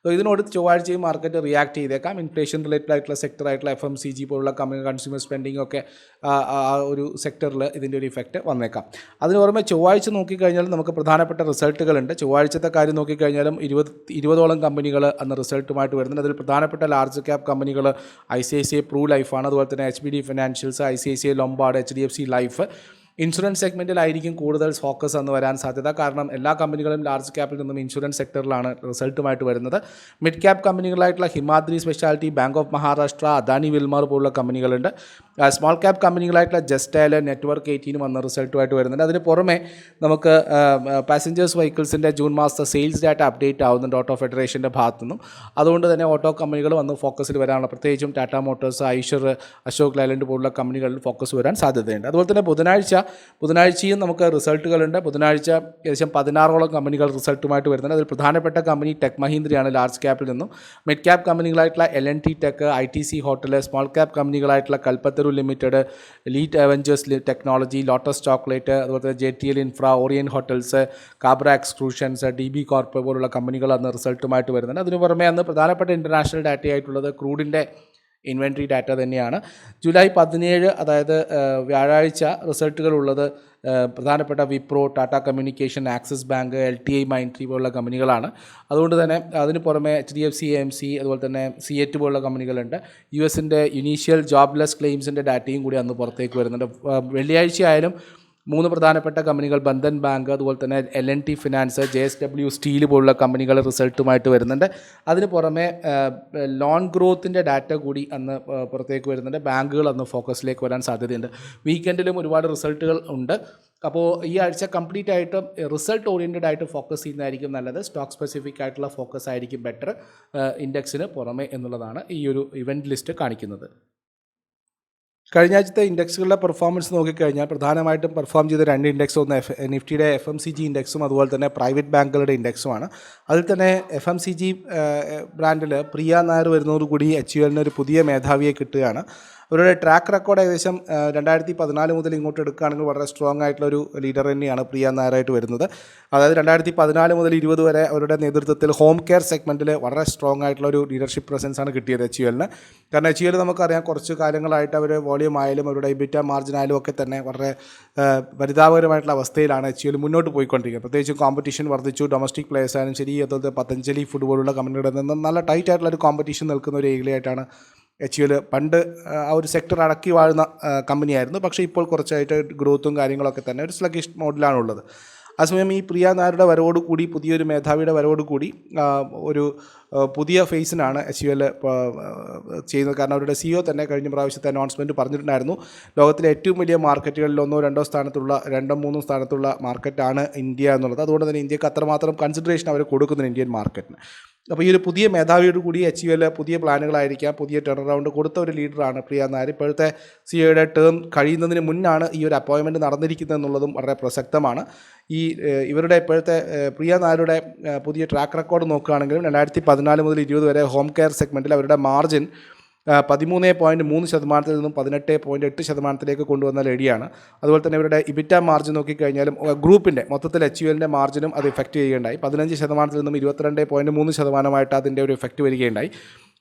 ഇതിനോട് ചൊവ്വാഴ്ചയും മാർക്കറ്റ് റിയാക്ട് ചെയ്തേക്കാം. ഇൻഫ്ലേഷൻ റിലേറ്റഡ് ആയിട്ടുള്ള സെക്ടറായിട്ടുള്ള FMCG പോലുള്ള കൺസ്യൂമർ സ്പെൻഡിംഗ് ഒക്കെ ആ ഒരു സെക്ടറിൽ ഇതിൻ്റെ ഒരു ഇഫക്റ്റ് വന്നേക്കാം. അതിന് പുറമെ ചൊവ്വാഴ്ച നോക്കിക്കഴിഞ്ഞാൽ നമുക്ക് പ്രധാനപ്പെട്ട റിസൾട്ടുകളുണ്ട്. ചൊവ്വാഴ്ചത്തെ കാര്യം നോക്കിക്കഴിഞ്ഞാലും 20ഓളം കമ്പനികൾ അന്ന് റിസൾട്ടുമായിട്ട് വരുന്നുണ്ട്. അതിൽ പ്രധാനപ്പെട്ട ലാർജ് ക്യാപ് കമ്പനികൾ ICICI പ്രൂ ലൈഫാണ്. അതുപോലെ തന്നെ HBD financials, ICICI Lombard, HDFC Life. Insurance സെഗ്മെൻറ്റിലായിരിക്കും കൂടുതൽ ഫോക്കസ് എന്ന് വരാൻ സാധ്യത. കാരണം എല്ലാ കമ്പനികളും ലാർജ് ക്യാപ്പിൽ നിന്നും ഇൻഷുറൻസ് സെക്ടറിലാണ് റിസൾട്ടുമായിട്ട് വരുന്നത്. മിഡ് ക്യാപ് കമ്പനികളായിട്ടുള്ള Himadri speciality, Bank of Maharashtra, Adani Wilmar പോലുള്ള കമ്പനികളുണ്ട്. സ്മോൾ ക്യാപ് കമ്പനികളായിട്ടുള്ള ജസ്റ്റൈൽ, നെറ്റ്വർക്ക് 18 വന്ന റിസൾട്ടുമായിട്ട് വരുന്നുണ്ട്. അതിന് പുറമെ നമുക്ക് പാസഞ്ചേഴ്സ് വെഹിക്കിൾസിൻ്റെ ജൂൺ മാസത്തെ സെയിൽസ് ഡാറ്റ അപ്ഡേറ്റ് ആവുന്നുണ്ട് ഓട്ടോ ഫെഡറേഷൻ്റെ ഭാഗത്തു നിന്നും. അതുകൊണ്ട് തന്നെ ഓട്ടോ കമ്പനികൾ വന്ന് ഫോക്കസിൽ വരാനുള്ള, പ്രത്യേകിച്ചും ടാറ്റ മോട്ടോഴ്സ്, ഐഷർ, അശോക് ലൈലൻഡ് പോലുള്ള കമ്പനികളിൽ ഫോക്കസ് വരാൻ സാധ്യതയുണ്ട്. അതുപോലെ തന്നെ ബുധനാഴ്ചയും നമുക്ക് റിസൾട്ടുകളുണ്ട്. ബുധനാഴ്ച ഏകദേശം 16ഓളം കമ്പനികൾ റിസൾട്ടുമായിട്ട് വരുന്നുണ്ട്. അതിൽ പ്രധാനപ്പെട്ട കമ്പനി ടെക് മഹീന്ദ്രയാണ് ലാർജ് ക്യാപ്പിൽ നിന്നും. Mid cap കമ്പനികളായിട്ടുള്ള LNT tech, ITC hotel, small cap കമ്പനികളായിട്ടുള്ള കൽപ്പത്തരു limited, ലീറ്റ് Avengers technology, lotus chocolate, അതുപോലെ തന്നെ JTL infra, Orion hotels, കാബ്ര exclusions, DB corp പോലുള്ള കമ്പനികൾ അന്ന് റിസൾട്ടുമായിട്ട് വരുന്നുണ്ട്. അതിന് പുറമെ അന്ന് പ്രധാനപ്പെട്ട ഇൻ്റർനാഷണൽ ഡാറ്റയായിട്ടുള്ളത് ക്രൂഡിൻ്റെ ഇൻവെൻട്രി ഡാറ്റ തന്നെയാണ്. ജൂലൈ 17 അതായത് വ്യാഴാഴ്ച റിസൾട്ടുകളുള്ളത് പ്രധാനപ്പെട്ട Wipro, Tata communication, axis bank, LTI മൈൻട്രി പോലുള്ള കമ്പനികളാണ്. അതുകൊണ്ട് തന്നെ അതിന് പുറമെ HDFC AMC, അതുപോലെ തന്നെ CET പോലുള്ള കമ്പനികളുണ്ട്. US-ൻ്റെ ഇനീഷ്യൽ ജോബ്ലെസ് ക്ലെയിംസിൻ്റെ ഡാറ്റയും കൂടി അന്ന് പുറത്തേക്ക് വരുന്നുണ്ട്. വെള്ളിയാഴ്ച ആയാലും 3 പ്രധാനപ്പെട്ട കമ്പനികൾ, ബന്ധൻ ബാങ്ക്, അതുപോലെ തന്നെ LNT ഫിനാൻസ്, JSW സ്റ്റീൽ പോലുള്ള കമ്പനികൾ റിസൾട്ടുമായിട്ട് വരുന്നുണ്ട്. അതിന് പുറമെ ലോൺ ഗ്രോത്തിൻ്റെ ഡാറ്റ കൂടി അന്ന് പുറത്തേക്ക് വരുന്നുണ്ട്. ബാങ്കുകൾ അന്ന് ഫോക്കസിലേക്ക് വരാൻ സാധ്യതയുണ്ട്. വീക്കെൻഡിലും ഒരുപാട് റിസൾട്ടുകൾ ഉണ്ട്. അപ്പോൾ ഈ ആഴ്ച കംപ്ലീറ്റ് ആയിട്ട് റിസൾട്ട് ഓറിയൻറ്റഡ് ആയിട്ട് ഫോക്കസ് ചെയ്യുന്നതായിരിക്കും നല്ലത്. സ്റ്റോക്ക് സ്പെസിഫിക് ആയിട്ടുള്ള ഫോക്കസ് ആയിരിക്കും ബെറ്റർ ഇൻഡെക്സിന് പുറമെ എന്നുള്ളതാണ് ഈ ഒരു ഇവൻറ്റ് ലിസ്റ്റ് കാണിക്കുന്നത്. കഴിഞ്ഞ ആഴ്ചത്തെ ഇൻഡെക്സുകളുടെ പെർഫോമൻസ് നോക്കിക്കഴിഞ്ഞാൽ പ്രധാനമായിട്ടും പെർഫോം ചെയ്ത 2 ഇൻഡെക്സ്, ഒന്ന് നിഫ്റ്റിയുടെ FMCG ഇൻഡെക്സും അതുപോലെ തന്നെ പ്രൈവറ്റ് ബാങ്കുകളുടെ ഇൻഡെക്സുമാണ്. അതിൽ തന്നെ FMCG ബ്രാൻഡിൽ പ്രിയ നായർ വരുന്നതോടുകൂടി HUL ഒരു പുതിയ മേധാവിയെ കിട്ടുകയാണ്. അവരുടെ ട്രാക്ക് റെക്കോർഡ് ഏകദേശം 2014 മുതൽ ഇങ്ങോട്ട് എടുക്കുകയാണെങ്കിൽ വളരെ സ്ട്രോങ് ആയിട്ടുള്ളൊരു ലീഡർ തന്നെയാണ് പ്രിയ നായരായിട്ട് വരുന്നത്. അതായത് 2014 മുതൽ 20 വരെ അവരുടെ നേതൃത്വത്തിൽ ഹോം കെയർ സെഗ്മെൻറ്റിൽ വളരെ സ്ട്രോങ് ആയിട്ടുള്ളൊരു ലീഡർഷിപ്പ് പ്രസൻസാണ് കിട്ടിയത് HUL. കാരണം HUL നമുക്കറിയാം കുറച്ച് കാലങ്ങളായിട്ട് അവർ വോളിയം ആയാലും അവരുടെ EBITDA മാർജിൻ ആയാലും ഒക്കെ തന്നെ വളരെ പരിതാപകരമായിട്ടുള്ള അവസ്ഥയിലാണ് HUL മുന്നോട്ട് പോയിക്കൊണ്ടിരിക്കുന്നത്. പ്രത്യേകിച്ചും കോമ്പറ്റീഷൻ വർദ്ധിച്ചു. ഡൊമസ്റ്റിക് പ്ലേയേഴ്സ് ആയാലും ശരി, അതുപോലെ പതഞ്ജലി ഫുഡ് പോലുള്ള കമ്പനികളുടെ നിന്ന് നല്ല ടൈറ്റ് ആയിട്ടുള്ളൊരു കോമ്പറ്റീഷൻ നിൽക്കുന്ന ഒരു ഏരിയയായിട്ടാണ് HUL പണ്ട് ആ ഒരു സെക്ടർ അടക്കി വാഴുന്ന കമ്പനിയായിരുന്നു. പക്ഷേ ഇപ്പോൾ കുറച്ചായിട്ട് ഗ്രോത്തും കാര്യങ്ങളൊക്കെ തന്നെ ഒരു സ്ലഗിഷ് മോഡിലാണുള്ളത്. അതേസമയം ഈ പ്രിയ നായരുടെ വരവോടുകൂടി, പുതിയൊരു മേധാവിയുടെ വരവോടുകൂടി ഒരു പുതിയ ഫേസിനാണ് HUL ചെയ്യുന്നത്. കാരണം അവരുടെ CEO തന്നെ കഴിഞ്ഞ പ്രാവശ്യത്തെ അനൗൺസ്മെൻറ്റ് പറഞ്ഞിട്ടുണ്ടായിരുന്നു, ലോകത്തിലെ ഏറ്റവും വലിയ മാർക്കറ്റുകളിൽ 1, 2 സ്ഥാനത്തുള്ള 2, 3 സ്ഥാനത്തുള്ള മാർക്കറ്റാണ് ഇന്ത്യ എന്നുള്ളത്. അതുകൊണ്ട് തന്നെ ഇന്ത്യക്ക് അത്രമാത്രം കൺസിഡറേഷൻ അവർ കൊടുക്കുന്നുണ്ട് ഇന്ത്യൻ മാർക്കറ്റിന്. അപ്പോൾ ഈ ഒരു പുതിയ മേധാവിയോട് കൂടി HUL പുതിയ പ്ലാനുകളായിരിക്കാം, പുതിയ ടേൺ അറൗണ്ട് കൊടുത്ത ഒരു ലീഡറാണ് പ്രിയ നായർ. ഇപ്പോഴത്തെ CEOയുടെ ടേം കഴിയുന്നതിന് മുന്നാണ് ഈ ഒരു അപ്പോയിൻമെൻറ്റ് നടന്നിരിക്കുന്നത് എന്നുള്ളതും വളരെ പ്രസക്തമാണ്. ഇവരുടെ ഇപ്പോഴത്തെ പ്രിയ നായരുടെ പുതിയ ട്രാക്ക് റെക്കോർഡ് നോക്കുകയാണെങ്കിലും 2014 മുതൽ 20 വരെ ഹോം കെയർ സെഗ്മെൻറ്റിൽ അവരുടെ മാർജിൻ 13.3% നിന്നും 18.8% കൊണ്ടുവന്ന ലേഡിയാണ്. അതുപോലെ തന്നെ ഇവരുടെ EBITDA മാർജിൻ നോക്കിക്കഴിഞ്ഞാലും ഗ്രൂപ്പിൻ്റെ മൊത്തത്തിൽ HULൻ്റെ മാർജിനും അത് ഇഫക്റ്റ് ചെയ്യുകയുണ്ടായി. 15% നിന്നും 22.3% അതിൻ്റെ ഒരു ഇഫക്റ്റ് വരികയുണ്ടായി.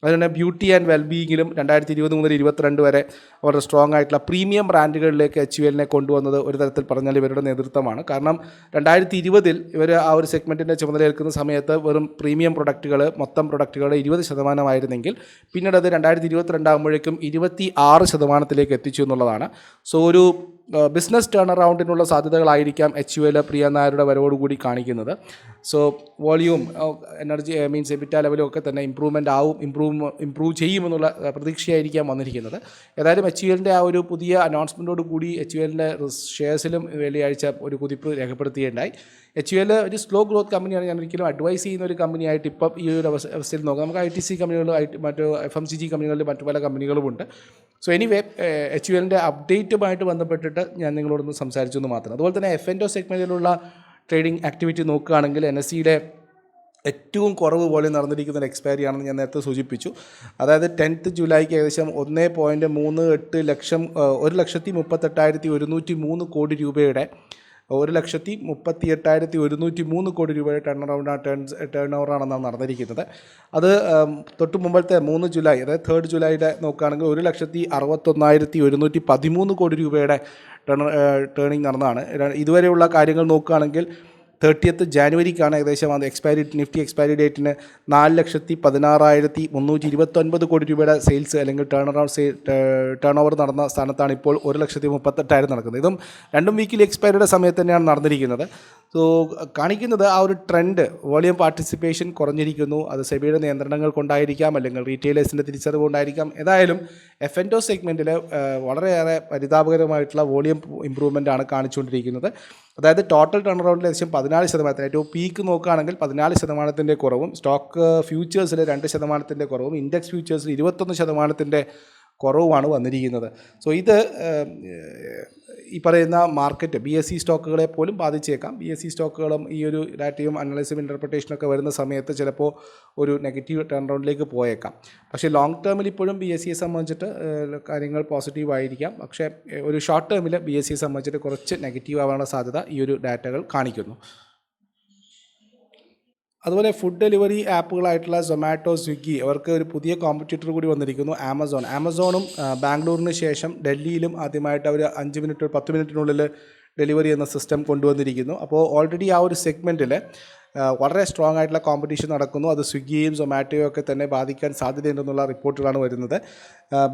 അതുപോലെ ബ്യൂട്ടി ആൻഡ് വെൽബീയിങ്ങിലും 2020 മുതൽ 2022 വരെ വളരെ സ്ട്രോങ് ആയിട്ടുള്ള പ്രീമിയം ബ്രാൻഡുകളിലേക്ക് HULനെ കൊണ്ടുവന്നത് ഒരു തരത്തിൽ പറഞ്ഞാൽ ഇവരുടെ നേതൃത്വമാണ്. കാരണം 2020 ഇവർ ആ ഒരു സെഗ്മെൻറ്റിൻ്റെ ചുമതലയേൽക്കുന്ന സമയത്ത് വെറും പ്രീമിയം പ്രൊഡക്റ്റുകൾ മൊത്തം പ്രൊഡക്റ്റുകളുടെ 20% ആയിരുന്നെങ്കിൽ പിന്നീട് അത് 2022 ആകുമ്പോഴേക്കും 26% എത്തിച്ചു എന്നുള്ളതാണ്. സോ ഒരു ബിസിനസ് ടേൺ അറൗണ്ടിനുള്ള സാധ്യതകളായിരിക്കാം HUL പ്രിയ നായരുടെ വരവോടുകൂടി കാണിക്കുന്നത്. So volume, energy means EBITDA ലെവലും ഒക്കെ തന്നെ ഇമ്പ്രൂവ് ഇമ്പ്രൂവ് ചെയ്യുമെന്നുള്ള പ്രതീക്ഷയായിരിക്കാം വന്നിരിക്കുന്നത്. ഏതായാലും HULൻ്റെ ആ ഒരു പുതിയ അനൗൺസ്മെൻറ്റോട് കൂടി HULൻ്റെ ഷെയർസിലും വെള്ളിയാഴ്ച ഒരു കുതിപ്പ് രേഖപ്പെടുത്തുകയുണ്ടായി. HUL ഒരു സ്ലോ ഗ്രോത്ത് കമ്പനിയാണ്. ഞാൻ ഒരിക്കലും അഡ്വൈസ് ചെയ്യുന്ന ഒരു കമ്പനിയായിട്ട് ഇപ്പം ഈ ഒരു അവസ്ഥയിൽ നോക്കാം. നമുക്ക് ITC കമ്പനികൾ, മറ്റ് FMCG കമ്പനികളിൽ മറ്റു പല കമ്പനികളുമുണ്ട്. സോ എനിവേ HULൻ്റെ അപ്ഡേറ്റുമായിട്ട് ബന്ധപ്പെട്ടിട്ട് ഞാൻ നിങ്ങളോടൊന്ന് സംസാരിച്ചു എന്ന് മാത്രം. അതുപോലെ തന്നെ F&O സെഗ്മെൻറ്റിലുള്ള ട്രേഡിംഗ് ആക്ടിവിറ്റി നോക്കുകയാണെങ്കിൽ NSEയുടെ ഏറ്റവും കുറവ് പോലെ നടന്നിരിക്കുന്ന ഒരു എക്സ്പയറി ആണെന്ന് ഞാൻ നേരത്തെ സൂചിപ്പിച്ചു. അതായത് 10th ജൂലൈക്ക് ഏകദേശം 1.38 ലക്ഷം 1,38,103 കോടി രൂപയുടെ 1,38,103 കോടി രൂപയുടെ ടേൺ ഓവറാണെന്നാണ് നടന്നിരിക്കുന്നത്. അത് തൊട്ട് മുമ്പത്തെ 3 ജൂലൈ, അതായത് 3rd ജൂലൈയുടെ നോക്കുകയാണെങ്കിൽ 1,61,113 കോടി രൂപയുടെ ടേണിംഗ് നടന്നതാണ്. ഇതുവരെയുള്ള കാര്യങ്ങൾ നോക്കുകയാണെങ്കിൽ 30th ജാനുവരിക്കാണ് ഏകദേശം അത് നിഫ്റ്റി എക്സ്പയറി ഡേറ്റിന് 4,16,329 കോടി രൂപയുടെ സെയിൽസ് അല്ലെങ്കിൽ ടേൺ ഓവർ നടന്ന സ്ഥാനത്താണ് ഇപ്പോൾ 1,38,000 നടക്കുന്നത്. ഇതും 2 വീക്കിൽ എക്സ്പയറിയുടെ സമയത്ത് തന്നെയാണ് നടന്നിരിക്കുന്നത്. സോ കാണിക്കുന്നത് ആ ഒരു ട്രെൻഡ്, വോളിയം പാർട്ടിസിപ്പേഷൻ കുറഞ്ഞിരിക്കുന്നു. അത് സെബിയുടെ നിയന്ത്രണങ്ങൾ കൊണ്ടായിരിക്കാം, അല്ലെങ്കിൽ റീറ്റെയിലേഴ്സിൻ്റെ തിരിച്ചറിവ് കൊണ്ടായിരിക്കാം. ഏതായാലും F&O സെഗ്മെൻറ്റിൽ വളരെയേറെ പരിതാപകരമായിട്ടുള്ള വോളിയം ഇമ്പ്രൂവ്മെൻ്റ് ആണ് കാണിച്ചുകൊണ്ടിരിക്കുന്നത്. അതായത് ടോട്ടൽ ടേൺ അറൗണ്ടിൽ ഏകദേശം 14%, ഏറ്റവും പീക്ക് നോക്കുകയാണെങ്കിൽ 14% കുറവും, സ്റ്റോക്ക് ഫ്യൂച്ചേഴ്സിൽ 2% കുറവും, ഇൻഡെക്സ് ഫ്യൂച്ചേഴ്സിൽ 21% കുറവുമാണ് വന്നിരിക്കുന്നത്. സോ ഇത് ഈ പറയുന്ന മാർക്കറ്റ് BSE സ്റ്റോക്കുകളെ പോലും ബാധിച്ചേക്കാം. BSE സ്റ്റോക്കുകളും ഈ ഒരു ഡാറ്റയും അനലൈസും ഇൻ്റർപ്രിട്ടേഷനൊക്കെ വരുന്ന സമയത്ത് ചിലപ്പോൾ ഒരു നെഗറ്റീവ് ടേൺ റൗണ്ടിലേക്ക് പോയേക്കാം. പക്ഷേ ലോങ് ടേമിൽ ഇപ്പോഴും BSEയെ സംബന്ധിച്ചിട്ട് കാര്യങ്ങൾ പോസിറ്റീവ് ആയിരിക്കാം. പക്ഷേ ഒരു ഷോർട്ട് ടേമിൽ BSEയെ സംബന്ധിച്ചിട്ട് കുറച്ച് നെഗറ്റീവ് ആവാനുള്ള സാധ്യത ഈ ഒരു ഡാറ്റകൾ കാണിക്കുന്നു. അതുപോലെ ഫുഡ് ഡെലിവറി ആപ്പുകളായിട്ടുള്ള സൊമാറ്റോ, സ്വിഗ്ഗി, അവർക്ക് ഒരു പുതിയ കോമ്പറ്റീറ്റർ കൂടി വന്നിരിക്കുന്നു, ആമസോണും ബാംഗ്ലൂരിന് ശേഷം ഡൽഹിയിലും ആദ്യമായിട്ട് അവർ 5 മിനിറ്റ് 10 മിനിറ്റിനുള്ളിൽ ഡെലിവറി എന്ന സിസ്റ്റം കൊണ്ടുവന്നിരിക്കുന്നു. അപ്പോൾ ഓൾറെഡി ആ ഒരു സെഗ്മെൻറ്റിൽ വളരെ സ്ട്രോങ് ആയിട്ടുള്ള കോമ്പറ്റീഷൻ നടക്കുന്നു. അത് സ്വിഗ്ഗിയും സൊമാറ്റോയും ഒക്കെ തന്നെ ബാധിക്കാൻ സാധ്യതയുണ്ടെന്നുള്ള റിപ്പോർട്ടുകളാണ് വരുന്നത്.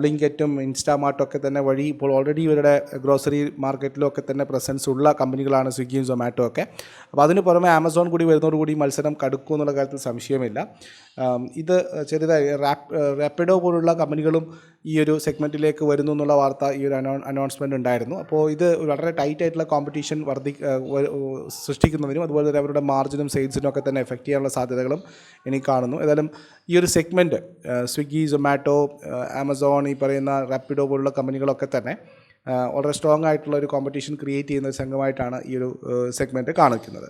ബ്ലിങ്കറ്റും ഇൻസ്റ്റാമാർട്ടൊക്കെ തന്നെ വഴി ഇപ്പോൾ ഓൾറെഡി ഇവരുടെ ഗ്രോസറി മാർക്കറ്റിലൊക്കെ തന്നെ പ്രസൻസ് ഉള്ള കമ്പനികളാണ് സ്വിഗ്ഗിയും സൊമാറ്റോ ഒക്കെ. അപ്പോൾ അതിന് പുറമെ ആമസോൺ കൂടി വരുന്നതോടുകൂടി മത്സരം കടുക്കും എന്നുള്ള കാര്യത്തിൽ സംശയമില്ല. ഇത് ചെറുതായി റാപ്പിഡോ പോലുള്ള കമ്പനികളും ഈ ഒരു സെഗ്മെൻറ്റിലേക്ക് വരുന്നു എന്നുള്ള വാർത്ത, ഈ ഒരു അനൗൺസ്മെൻറ്റ് ഉണ്ടായിരുന്നു. അപ്പോൾ ഇത് വളരെ ടൈറ്റ് ആയിട്ടുള്ള കോമ്പറ്റീഷൻ സൃഷ്ടിക്കുന്നതിനും അതുപോലെ തന്നെ അവരുടെ മാർജിനും സെയിൽസിനും ഒക്കെ തന്നെ എഫക്റ്റ് ചെയ്യാനുള്ള സാധ്യതകളും എനിക്ക് കാണുന്നു. ഏതായാലും ഈ ഒരു സെഗ്മെൻറ്റ് സ്വിഗ്ഗി, സൊമാറ്റോ, ആമസോൺ, ഈ പറയുന്ന റാപ്പിഡോ പോലുള്ള കമ്പനികളൊക്കെ തന്നെ വളരെ സ്ട്രോങ് ആയിട്ടുള്ള ഒരു കോമ്പറ്റീഷൻ ക്രിയേറ്റ് ചെയ്യുന്ന ഒരു സംഘമായിട്ടാണ് ഈ ഒരു സെഗ്മെൻറ്റ് കാണിക്കുന്നത്.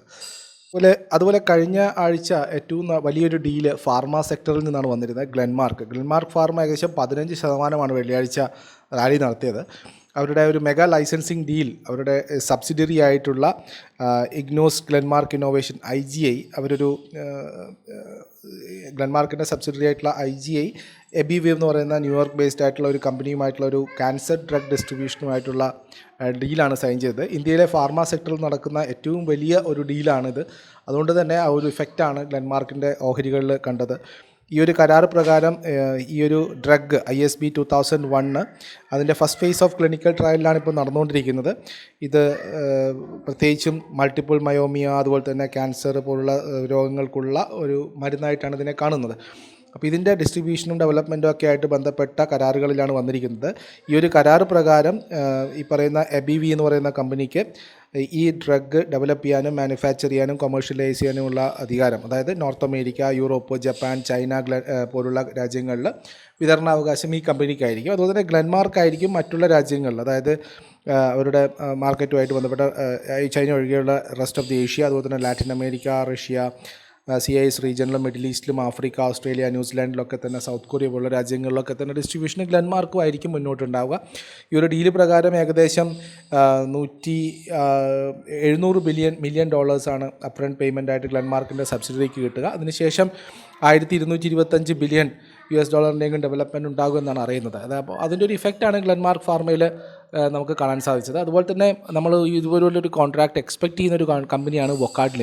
അതുപോലെ കഴിഞ്ഞ ആഴ്ച ഏറ്റവും വലിയൊരു ഡീല് ഫാർമ സെക്ടറിൽ നിന്നാണ് വന്നിരുന്നത്. ഗ്ലെൻമാർക്ക് ഫാർമ ഏകദേശം 15% വെള്ളിയാഴ്ച റാലി നടത്തിയത്. അവരുടെ ഒരു മെഗാ ലൈസൻസിങ് ഡീൽ, അവരുടെ സബ്സിഡിയറി ആയിട്ടുള്ള ഇഗ്നോസ് ഗ്ലെൻമാർക്ക് ഇന്നോവേഷൻ IGI, അവരൊരു ഗ്ലെൻമാർക്കിൻ്റെ സബ്സിഡിയറി ആയിട്ടുള്ള IGI എബിവേവ് എന്ന് പറയുന്ന ന്യൂയോർക്ക് ബേസ്ഡ് ആയിട്ടുള്ള ഒരു കമ്പനിയുമായിട്ടുള്ള ഒരു ക്യാൻസർ ഡ്രഗ് ഡിസ്ട്രിബ്യൂഷനുമായിട്ടുള്ള ഡീലാണ് സൈൻ ചെയ്തത്. ഇന്ത്യയിലെ ഫാർമ സെക്ടറിൽ നടക്കുന്ന ഏറ്റവും വലിയ ഒരു ഡീലാണിത്. അതുകൊണ്ട് തന്നെ ആ ഒരു ഇഫക്റ്റാണ് ഗ്ലെൻമാർക്കിൻ്റെ ഓഹരികളിൽ കണ്ടത്. ഈ ഒരു കരാർ പ്രകാരം ഈ ഒരു ഡ്രഗ് ISB 2001 അതിൻ്റെ ഫസ്റ്റ് ഫേസ് ഓഫ് ക്ലിനിക്കൽ ട്രയലിലാണ് ഇപ്പോൾ നടന്നുകൊണ്ടിരിക്കുന്നത്. ഇത് പ്രത്യേകിച്ചും മൾട്ടിപ്പിൾ മയോമിയ, അതുപോലെ തന്നെ ക്യാൻസർ പോലുള്ള രോഗങ്ങൾക്കുള്ള ഒരു മരുന്നായിട്ടാണ് ഇതിനെ കാണുന്നത്. അപ്പോൾ ഇതിൻ്റെ ഡിസ്ട്രിബ്യൂഷനും ഡെവലപ്മെൻറ്റും ഒക്കെ ആയിട്ട് ബന്ധപ്പെട്ട കരാറുകളിലാണ് വന്നിരിക്കുന്നത്. ഈ ഒരു കരാർ പ്രകാരം ഈ പറയുന്ന എബിവി എന്ന് പറയുന്ന കമ്പനിക്ക് ഈ ഡ്രഗ് ഡെവലപ്പ് ചെയ്യാനും മാനുഫാക്ചർ ചെയ്യാനും കൊമേഴ്ഷ്യലൈസ് ചെയ്യാനുമുള്ള അധികാരം, അതായത് north America, Europe, Japan, China പോലുള്ള രാജ്യങ്ങളിൽ വിതരണാവകാശം ഈ കമ്പനിക്കായിരിക്കും. അതുപോലെ തന്നെ ഗ്ലെൻമാർക്കായിരിക്കും മറ്റുള്ള രാജ്യങ്ങളിൽ, അതായത് അവരുടെ മാർക്കറ്റുമായിട്ട് ബന്ധപ്പെട്ട ചൈന ഒഴികെയുള്ള റെസ്റ്റ് ഓഫ് ദി ഏഷ്യ, അതുപോലെ തന്നെ ലാറ്റിൻ അമേരിക്ക, റഷ്യ, CIS റീജിയനിലും മിഡിൽ ഈസ്റ്റിലും ആഫ്രിക്ക, ഓസ്ട്രേലിയ, ന്യൂസിലാൻഡിലൊക്കെ തന്നെ, സൗത്ത് കൊറിയ പോലുള്ള രാജ്യങ്ങളിലൊക്കെ തന്നെ ഡിസ്ട്രിബ്യൂഷൻ ഗ്ലെൻമാർക്കും ആയിരിക്കും മുന്നോട്ടുണ്ടാവുക. ഈ ഒരു ഡീല് പ്രകാരം ഏകദേശം $700 മില്യൺ അപ്രണ്ട് പേയ്മെൻ്റ് ആയിട്ട് ഗ്ലെൻമാർക്കിൻ്റെ സബ്സിഡിക്ക് കിട്ടുക. അതിനുശേഷം $1,225 ബില്യൺ ഡെവലപ്മെൻറ്റ് ഉണ്ടാകുമെന്നാണ് അറിയുന്നത്. അപ്പോൾ അതിൻ്റെ ഒരു ഇഫക്റ്റാണ് ഗ്ലെൻമാർക്ക് ഫാർമയിൽ നമുക്ക് കാണാൻ സാധിച്ചത്. അതുപോലെ തന്നെ നമ്മൾ ഇതുപോലുള്ളൊരു കോൺട്രാക്ട് എക്സ്പെക്റ്റ് ചെയ്യുന്ന ഒരു കമ്പനിയാണ് വൊക്കാർഡ്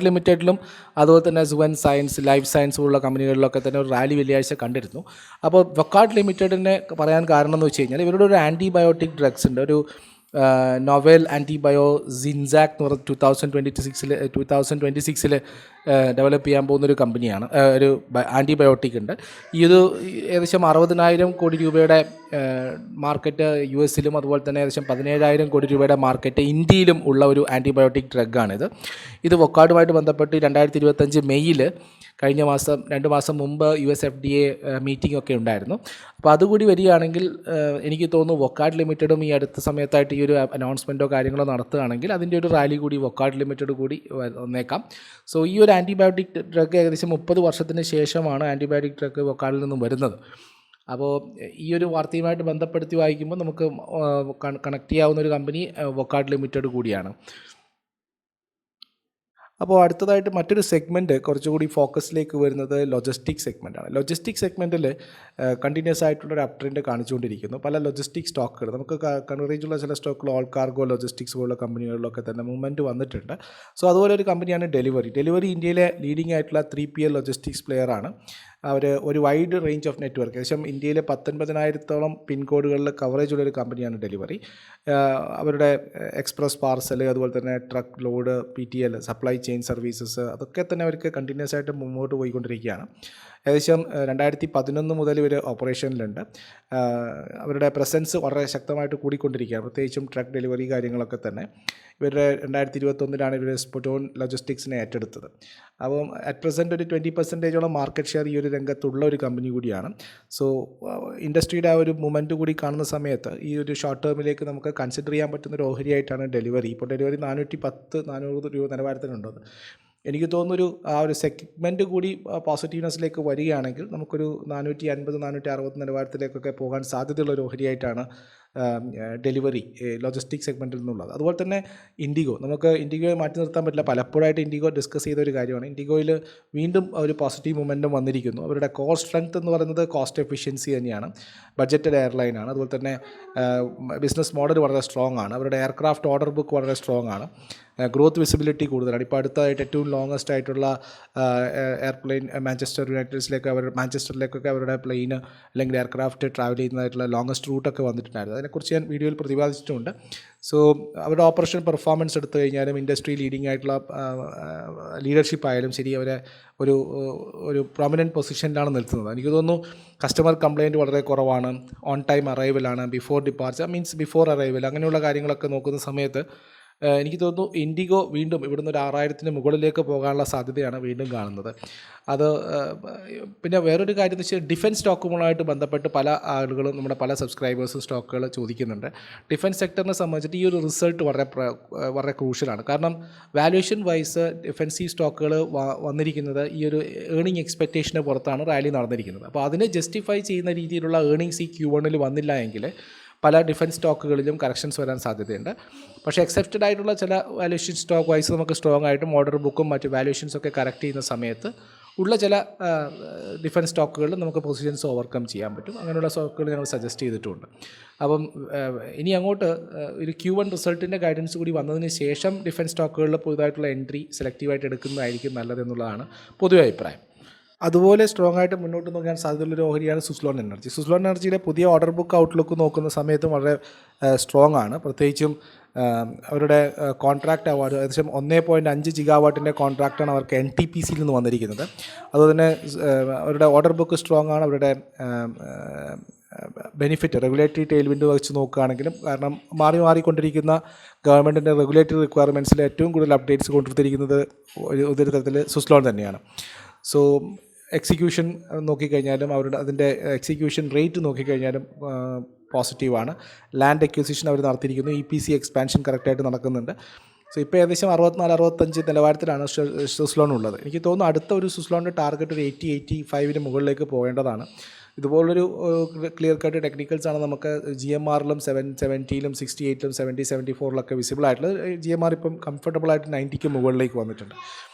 ലിമിറ്റഡിലും അതുപോലെ തന്നെ സുവൻ സയൻസ്, ലൈഫ് സയൻസ് പോലുള്ള കമ്പനികളിലൊക്കെ തന്നെ ഒരു റാലി വെള്ളിയാഴ്ച കണ്ടിരുന്നു. അപ്പോൾ വൊക്കാർഡ് ലിമിറ്റഡിനെ പറയാൻ കാരണം എന്ന് വെച്ച് കഴിഞ്ഞാൽ ഇവരുടെ ഒരു ആൻറ്റിബയോട്ടിക് ഡ്രഗ്സ് ഉണ്ട്, ഒരു നോവൽ ആൻറ്റിബയോ സിൻസാക് എന്ന് പറഞ്ഞ 2026 ഡെവലപ്പ് ചെയ്യാൻ പോകുന്നൊരു കമ്പനിയാണ്. ഒരു ആൻറ്റിബയോട്ടിക് ഉണ്ട്. ഇത് ഏകദേശം 60,000 കോടി രൂപയുടെ മാർക്കറ്റ് US-ലും അതുപോലെ തന്നെ ഏകദേശം 17,000 കോടി രൂപയുടെ മാർക്കറ്റ് ഇന്ത്യയിലും ഉള്ള ഒരു ആൻറ്റിബയോട്ടിക് ഡ്രഗാണിത്. ഇത് വൊക്കാർഡുമായിട്ട് ബന്ധപ്പെട്ട് 2025 മെയ്യിൽ കഴിഞ്ഞ മാസം 2 മാസം മുമ്പ് US FDA മീറ്റിംഗ് ഒക്കെ ഉണ്ടായിരുന്നു. അപ്പോൾ അതുകൂടി വരികയാണെങ്കിൽ എനിക്ക് തോന്നുന്നു വൊക്കാർഡ് ലിമിറ്റഡും ഈ അടുത്ത സമയത്തായിട്ട് ഈ ഒരു അനൗൺസ്മെൻറ്റോ കാര്യങ്ങളോ നടത്തുകയാണെങ്കിൽ അതിൻ്റെ ഒരു റാലി കൂടി വൊക്കാർഡ് ലിമിറ്റഡ് കൂടി വന്നേക്കാം. സോ ഈ ഒരു ആൻറ്റിബയോട്ടിക് ഡ്രഗ് ഏകദേശം 30 വർഷത്തിന് ശേഷമാണ് ആൻറ്റിബയോട്ടിക് ഡ്രഗ് വൊക്കാർഡിൽ നിന്നും വരുന്നത്. അപ്പോൾ ഈ ഒരു വാർത്തയുമായിട്ട് ബന്ധപ്പെടുത്തി വായിക്കുമ്പോൾ നമുക്ക് കണക്ട് ചെയ്യാവുന്ന ഒരു കമ്പനി വൊക്കാർഡ് ലിമിറ്റഡ് കൂടിയാണ്. അപ്പോൾ അടുത്തതായിട്ട് മറ്റൊരു സെഗ്മെൻറ്റ് കുറച്ചുകൂടി ഫോക്കസിലേക്ക് വരുന്നത് ലോജിസ്റ്റിക് സെഗ്മെൻറ്റാണ്. ലോജിസ്റ്റിക് സെഗ്മെൻറ്റിൽ കണ്ടിന്യൂസ് ആയിട്ടുള്ളൊരു അപ് ട്രെൻഡ് കാണിച്ചുകൊണ്ടിരിക്കുന്നു. പല ലോജിസ്റ്റിക് സ്റ്റോക്കുകൾ നമുക്ക് കൺവറേജുള്ള ചില സ്റ്റോക്കുകൾ ഓൾ കാർഗോ ലോജിസ്റ്റിക്സ് പോലുള്ള കമ്പനികളിലൊക്കെ തന്നെ മൂവ്മെൻറ്റ് വന്നിട്ടുണ്ട്. സോ അതുപോലെ ഒരു കമ്പനിയാണ് ഡെലിവറി ഇന്ത്യയിലെ ലീഡിംഗ് ആയിട്ടുള്ള 3PL ലോജിസ്റ്റിക്സ് പ്ലെയറാണ്. അവർ ഒരു വൈഡ് റേഞ്ച് ഓഫ് നെറ്റ്വർക്ക് ഏകദേശം ഇന്ത്യയിലെ 19,000-ഓളം പിൻകോഡുകളിൽ കവറേജ് ഉള്ളൊരു കമ്പനിയാണ് ഡെലിവറി. അവരുടെ എക്സ്പ്രസ് പാർസൽ അതുപോലെ തന്നെ truck load PTL supply chain services അതൊക്കെ തന്നെ അവർക്ക് കണ്ടിന്യൂസ് ആയിട്ട് മുമ്പോട്ട് പോയിക്കൊണ്ടിരിക്കുകയാണ്. ഏകദേശം 2011 മുതൽ ഇവർ ഓപ്പറേഷനിലുണ്ട്. അവരുടെ പ്രസൻസ് വളരെ ശക്തമായിട്ട് കൂടിക്കൊണ്ടിരിക്കുകയാണ്, പ്രത്യേകിച്ചും ട്രക്ക് ഡെലിവറി കാര്യങ്ങളൊക്കെ തന്നെ. ഇവരുടെ 2021 ഇവർ സ്പൊട്ടോൺ ലോജിസ്റ്റിക്സിനെ ഏറ്റെടുത്തത്. അപ്പം അറ്റ് പ്രസൻറ്റ് ഒരു 20% മാർക്കറ്റ് ഷെയർ ഈ ഒരു രംഗത്തുള്ള ഒരു കമ്പനി കൂടിയാണ്. സോ ഇൻഡസ്ട്രിയുടെ ആ ഒരു മൂവ്മെൻറ്റ് കൂടി കാണുന്ന സമയത്ത് ഈ ഒരു ഷോർട്ട് ടേമിലേക്ക് നമുക്ക് കൺസിഡർ ചെയ്യാൻ പറ്റുന്ന ഒരു ഓഹരിയായിട്ടാണ് ഡെലിവറി. ഇപ്പോൾ ഡെലിവറി 410-400 രൂപ നിലവാരത്തിലുണ്ടത്. എനിക്ക് തോന്നുന്നൊരു ആ ഒരു സെഗ്മെൻറ്റ് കൂടി പോസിറ്റീവ്നെസ്സിലേക്ക് വരികയാണെങ്കിൽ നമുക്കൊരു 450-460 നിലവാരത്തിലേക്കൊക്കെ പോകാൻ സാധ്യതയുള്ള ഒരു ഓഹരിയായിട്ടാണ് ഡെലിവറി ലോജിസ്റ്റിക് സെഗ്മെൻറ്റിൽ നിന്നുള്ളത്. അതുപോലെ തന്നെ നമുക്ക് ഇൻഡിഗോയെ മാറ്റി നിർത്താൻ പറ്റില്ല. പലപ്പോഴായിട്ട് ഇൻഡിഗോ ഡിസ്കസ് ചെയ്ത ഒരു കാര്യമാണ്. ഇൻഡിഗോയിൽ വീണ്ടും ഒരു പോസിറ്റീവ് മൊമെൻറ്റം വന്നിരിക്കുന്നു. അവരുടെ കോർ സ്ട്രെങ്ത് എന്ന് പറയുന്നത് കോസ്റ്റ് എഫിഷ്യൻസി തന്നെയാണ്. ബഡ്ജറ്റഡ് എയർലൈനാണ്. അതുപോലെ തന്നെ ബിസിനസ് മോഡൽ വളരെ സ്ട്രോങ് ആണ്. അവരുടെ എയർക്രാഫ്റ്റ് ഓർഡർ ബുക്ക് വളരെ സ്ട്രോങ് ആണ്. ഗ്രോത്ത് വിസിബിലിറ്റി കൂടുതലാണ്. ഇപ്പോൾ അടുത്തായിട്ട് ഏറ്റവും ലോങ്ങസ്റ്റ് ആയിട്ടുള്ള എയർപ്ലെയിൻ മാഞ്ചസ്റ്ററിലേക്കൊക്കെ അവരുടെ പ്ലെയിൻ അല്ലെങ്കിൽ എയർക്രാഫ്റ്റ് ട്രാവൽ ചെയ്യുന്നതായിട്ടുള്ള ലോങ്ങസ്റ്റ് റൂട്ടൊക്കെ വന്നിട്ടുണ്ടായിരുന്നു. അതിനെക്കുറിച്ച് ഞാൻ വീഡിയോയിൽ പ്രതിപാദിച്ചിട്ടുണ്ട്. സോ അവരുടെ ഓപ്പറേഷൻ പെർഫോമൻസ് എടുത്തു കഴിഞ്ഞാലും ഇൻഡസ്ട്രി ലീഡിംഗ് ആയിട്ടുള്ള ലീഡർഷിപ്പ് ആയാലും ശരി അവരെ ഒരു പ്രൊമിനൻറ്റ് പൊസിഷനിലാണ് നിർത്തുന്നത്. എനിക്ക് തോന്നുന്നു കസ്റ്റമർ കംപ്ലയിൻറ്റ് വളരെ കുറവാണ്. ഓൺ ടൈം അറൈവലാണ്. ബിഫോർ അറൈവൽ അങ്ങനെയുള്ള കാര്യങ്ങളൊക്കെ നോക്കുന്ന സമയത്ത് എനിക്ക് തോന്നുന്നു ഇൻഡിഗോ വീണ്ടും ഇവിടുന്ന് ഒരു 6,000-ന് മുകളിലേക്ക് പോകാനുള്ള സാധ്യതയാണ് വീണ്ടും കാണുന്നത്. അത് പിന്നെ വേറൊരു കാര്യം എന്ന് വെച്ചാൽ ഡിഫൻസ് സ്റ്റോക്കുകളുമായിട്ട് ബന്ധപ്പെട്ട് പല ആളുകളും നമ്മുടെ പല സബ്സ്ക്രൈബേഴ്സും സ്റ്റോക്കുകൾ ചോദിക്കുന്നുണ്ട്. ഡിഫൻസ് സെക്ടറിനെ സംബന്ധിച്ചിട്ട് ഈ ഒരു റിസൾട്ട് വളരെ ക്രൂഷ്യലാണ്. കാരണം വാല്യുവേഷൻ വൈസ് ഡിഫൻസീവ് സ്റ്റോക്കുകൾ വന്നിരിക്കുന്നത് ഈ ഒരു ഏണിംഗ് എക്സ്പെക്റ്റേഷന് പുറത്താണ് റാലി നടന്നിരിക്കുന്നത്. അപ്പോൾ അതിനെ ജസ്റ്റിഫൈ ചെയ്യുന്ന രീതിയിലുള്ള ഏണിങ്സ് ഈ Q1 വന്നില്ല എങ്കിൽ പല ഡിഫൻസ് സ്റ്റോക്കുകളിലും കറക്ഷൻസ് വരാൻ സാധ്യതയുണ്ട്. പക്ഷേ എക്സെപ്റ്റഡ് ആയിട്ടുള്ള ചില വാല്യുവേഷൻ സ്റ്റോക്ക് വൈസ് നമുക്ക് സ്ട്രോങ് ആയിട്ടും ഓർഡർ ബുക്കും മറ്റ് വാല്യുവേഷൻസൊക്കെ കറക്റ്റ് ചെയ്യുന്ന സമയത്ത് ഉള്ള ചില ഡിഫൻസ് സ്റ്റോക്കുകളിൽ നമുക്ക് പൊസിഷൻസ് ഓവർകം ചെയ്യാൻ പറ്റും. അങ്ങനെയുള്ള സ്റ്റോക്കുകൾ ഞങ്ങൾ സജസ്റ്റ് ചെയ്തിട്ടുണ്ട്. അപ്പം ഇനി അങ്ങോട്ട് ഒരു Q1 റിസൾട്ടിൻ്റെ ഗൈഡൻസ് കൂടി വന്നതിന് ശേഷം ഡിഫൻസ് സ്റ്റോക്കുകളിൽ പുതുതായിട്ടുള്ള എൻട്രി സെലക്റ്റീവായിട്ട് എടുക്കുന്നതായിരിക്കും നല്ലതെന്നുള്ളതാണ് പൊതുവെ അഭിപ്രായം. അതുപോലെ സ്ട്രോങ് ആയിട്ട് മുന്നോട്ട് നോക്കാൻ സാധ്യതയുള്ളൊരു ഓഹരിയാണ് സുസ്ലോൺ എനർജിയുടെ പുതിയ ഓർഡർ ബുക്ക് ഔട്ട്ലുക്ക് നോക്കുന്ന സമയത്തും വളരെ സ്ട്രോങ് ആണ്. പ്രത്യേകിച്ചും അവരുടെ കോൺട്രാക്റ്റ് അവാർഡ് ഏകദേശം 1.5 ജിഗാവാട്ടിൻ്റെ കോൺട്രാക്റ്റാണ് അവർക്ക് NTPCയിൽ നിന്ന് വന്നിരിക്കുന്നത്. അതുപോലെ തന്നെ അവരുടെ ഓർഡർ ബുക്ക് സ്ട്രോങ് ആണ്. അവരുടെ ബെനിഫിറ്റ് റെഗുലേറ്ററി ടെയിൽവിൻഡ് വെച്ച് നോക്കുകയാണെങ്കിലും, കാരണം മാറിക്കൊണ്ടിരിക്കുന്ന ഗവൺമെൻറ്റിൻ്റെ റെഗുലേറ്ററി റിക്വയർമെൻറ്റ്സിൽ ഏറ്റവും കൂടുതൽ അപ്ഡേറ്റ്സ് കൊണ്ടുവന്നിരിക്കുന്നത് ഒരു തരത്തിൽ സുസ്ലോൺ തന്നെയാണ്. സോ എക്സിക്യൂഷൻ നോക്കിക്കഴിഞ്ഞാലും അതിൻ്റെ എക്സിക്യൂഷൻ റേറ്റ് നോക്കിക്കഴിഞ്ഞാലും പോസിറ്റീവാണ്. ലാൻഡ് അക്വിസിഷൻ അവർ നടത്തിയിരിക്കുന്നു. EPC എക്സ്പാൻഷൻ കറക്റ്റായിട്ട് നടക്കുന്നുണ്ട്. സോ ഇപ്പോൾ ഏകദേശം 64-65 നിലവാരത്തിലാണ് സുസ്ലോൺ ഉള്ളത്. എനിക്ക് തോന്നുന്നു അടുത്ത ഒരു സുസ്ലോണിൻ്റെ ടാർഗറ്റ് ഒരു 80-85 മുകളിലേക്ക് പോകേണ്ടതാണ്. ഇതുപോലൊരു ക്ലിയർ കട്ട് ടെക്നിക്കൽസാണ് നമുക്ക് GMR-ലും 770-ലും 68-ലും 70-74-ലൊക്കെ വിസിബിൾ ആയിട്ടുള്ളത്. GMR ഇപ്പം കംഫർട്ടബിളായിട്ട് 90-ക്ക് മുകളിലേക്ക് വന്നിട്ടുണ്ട്.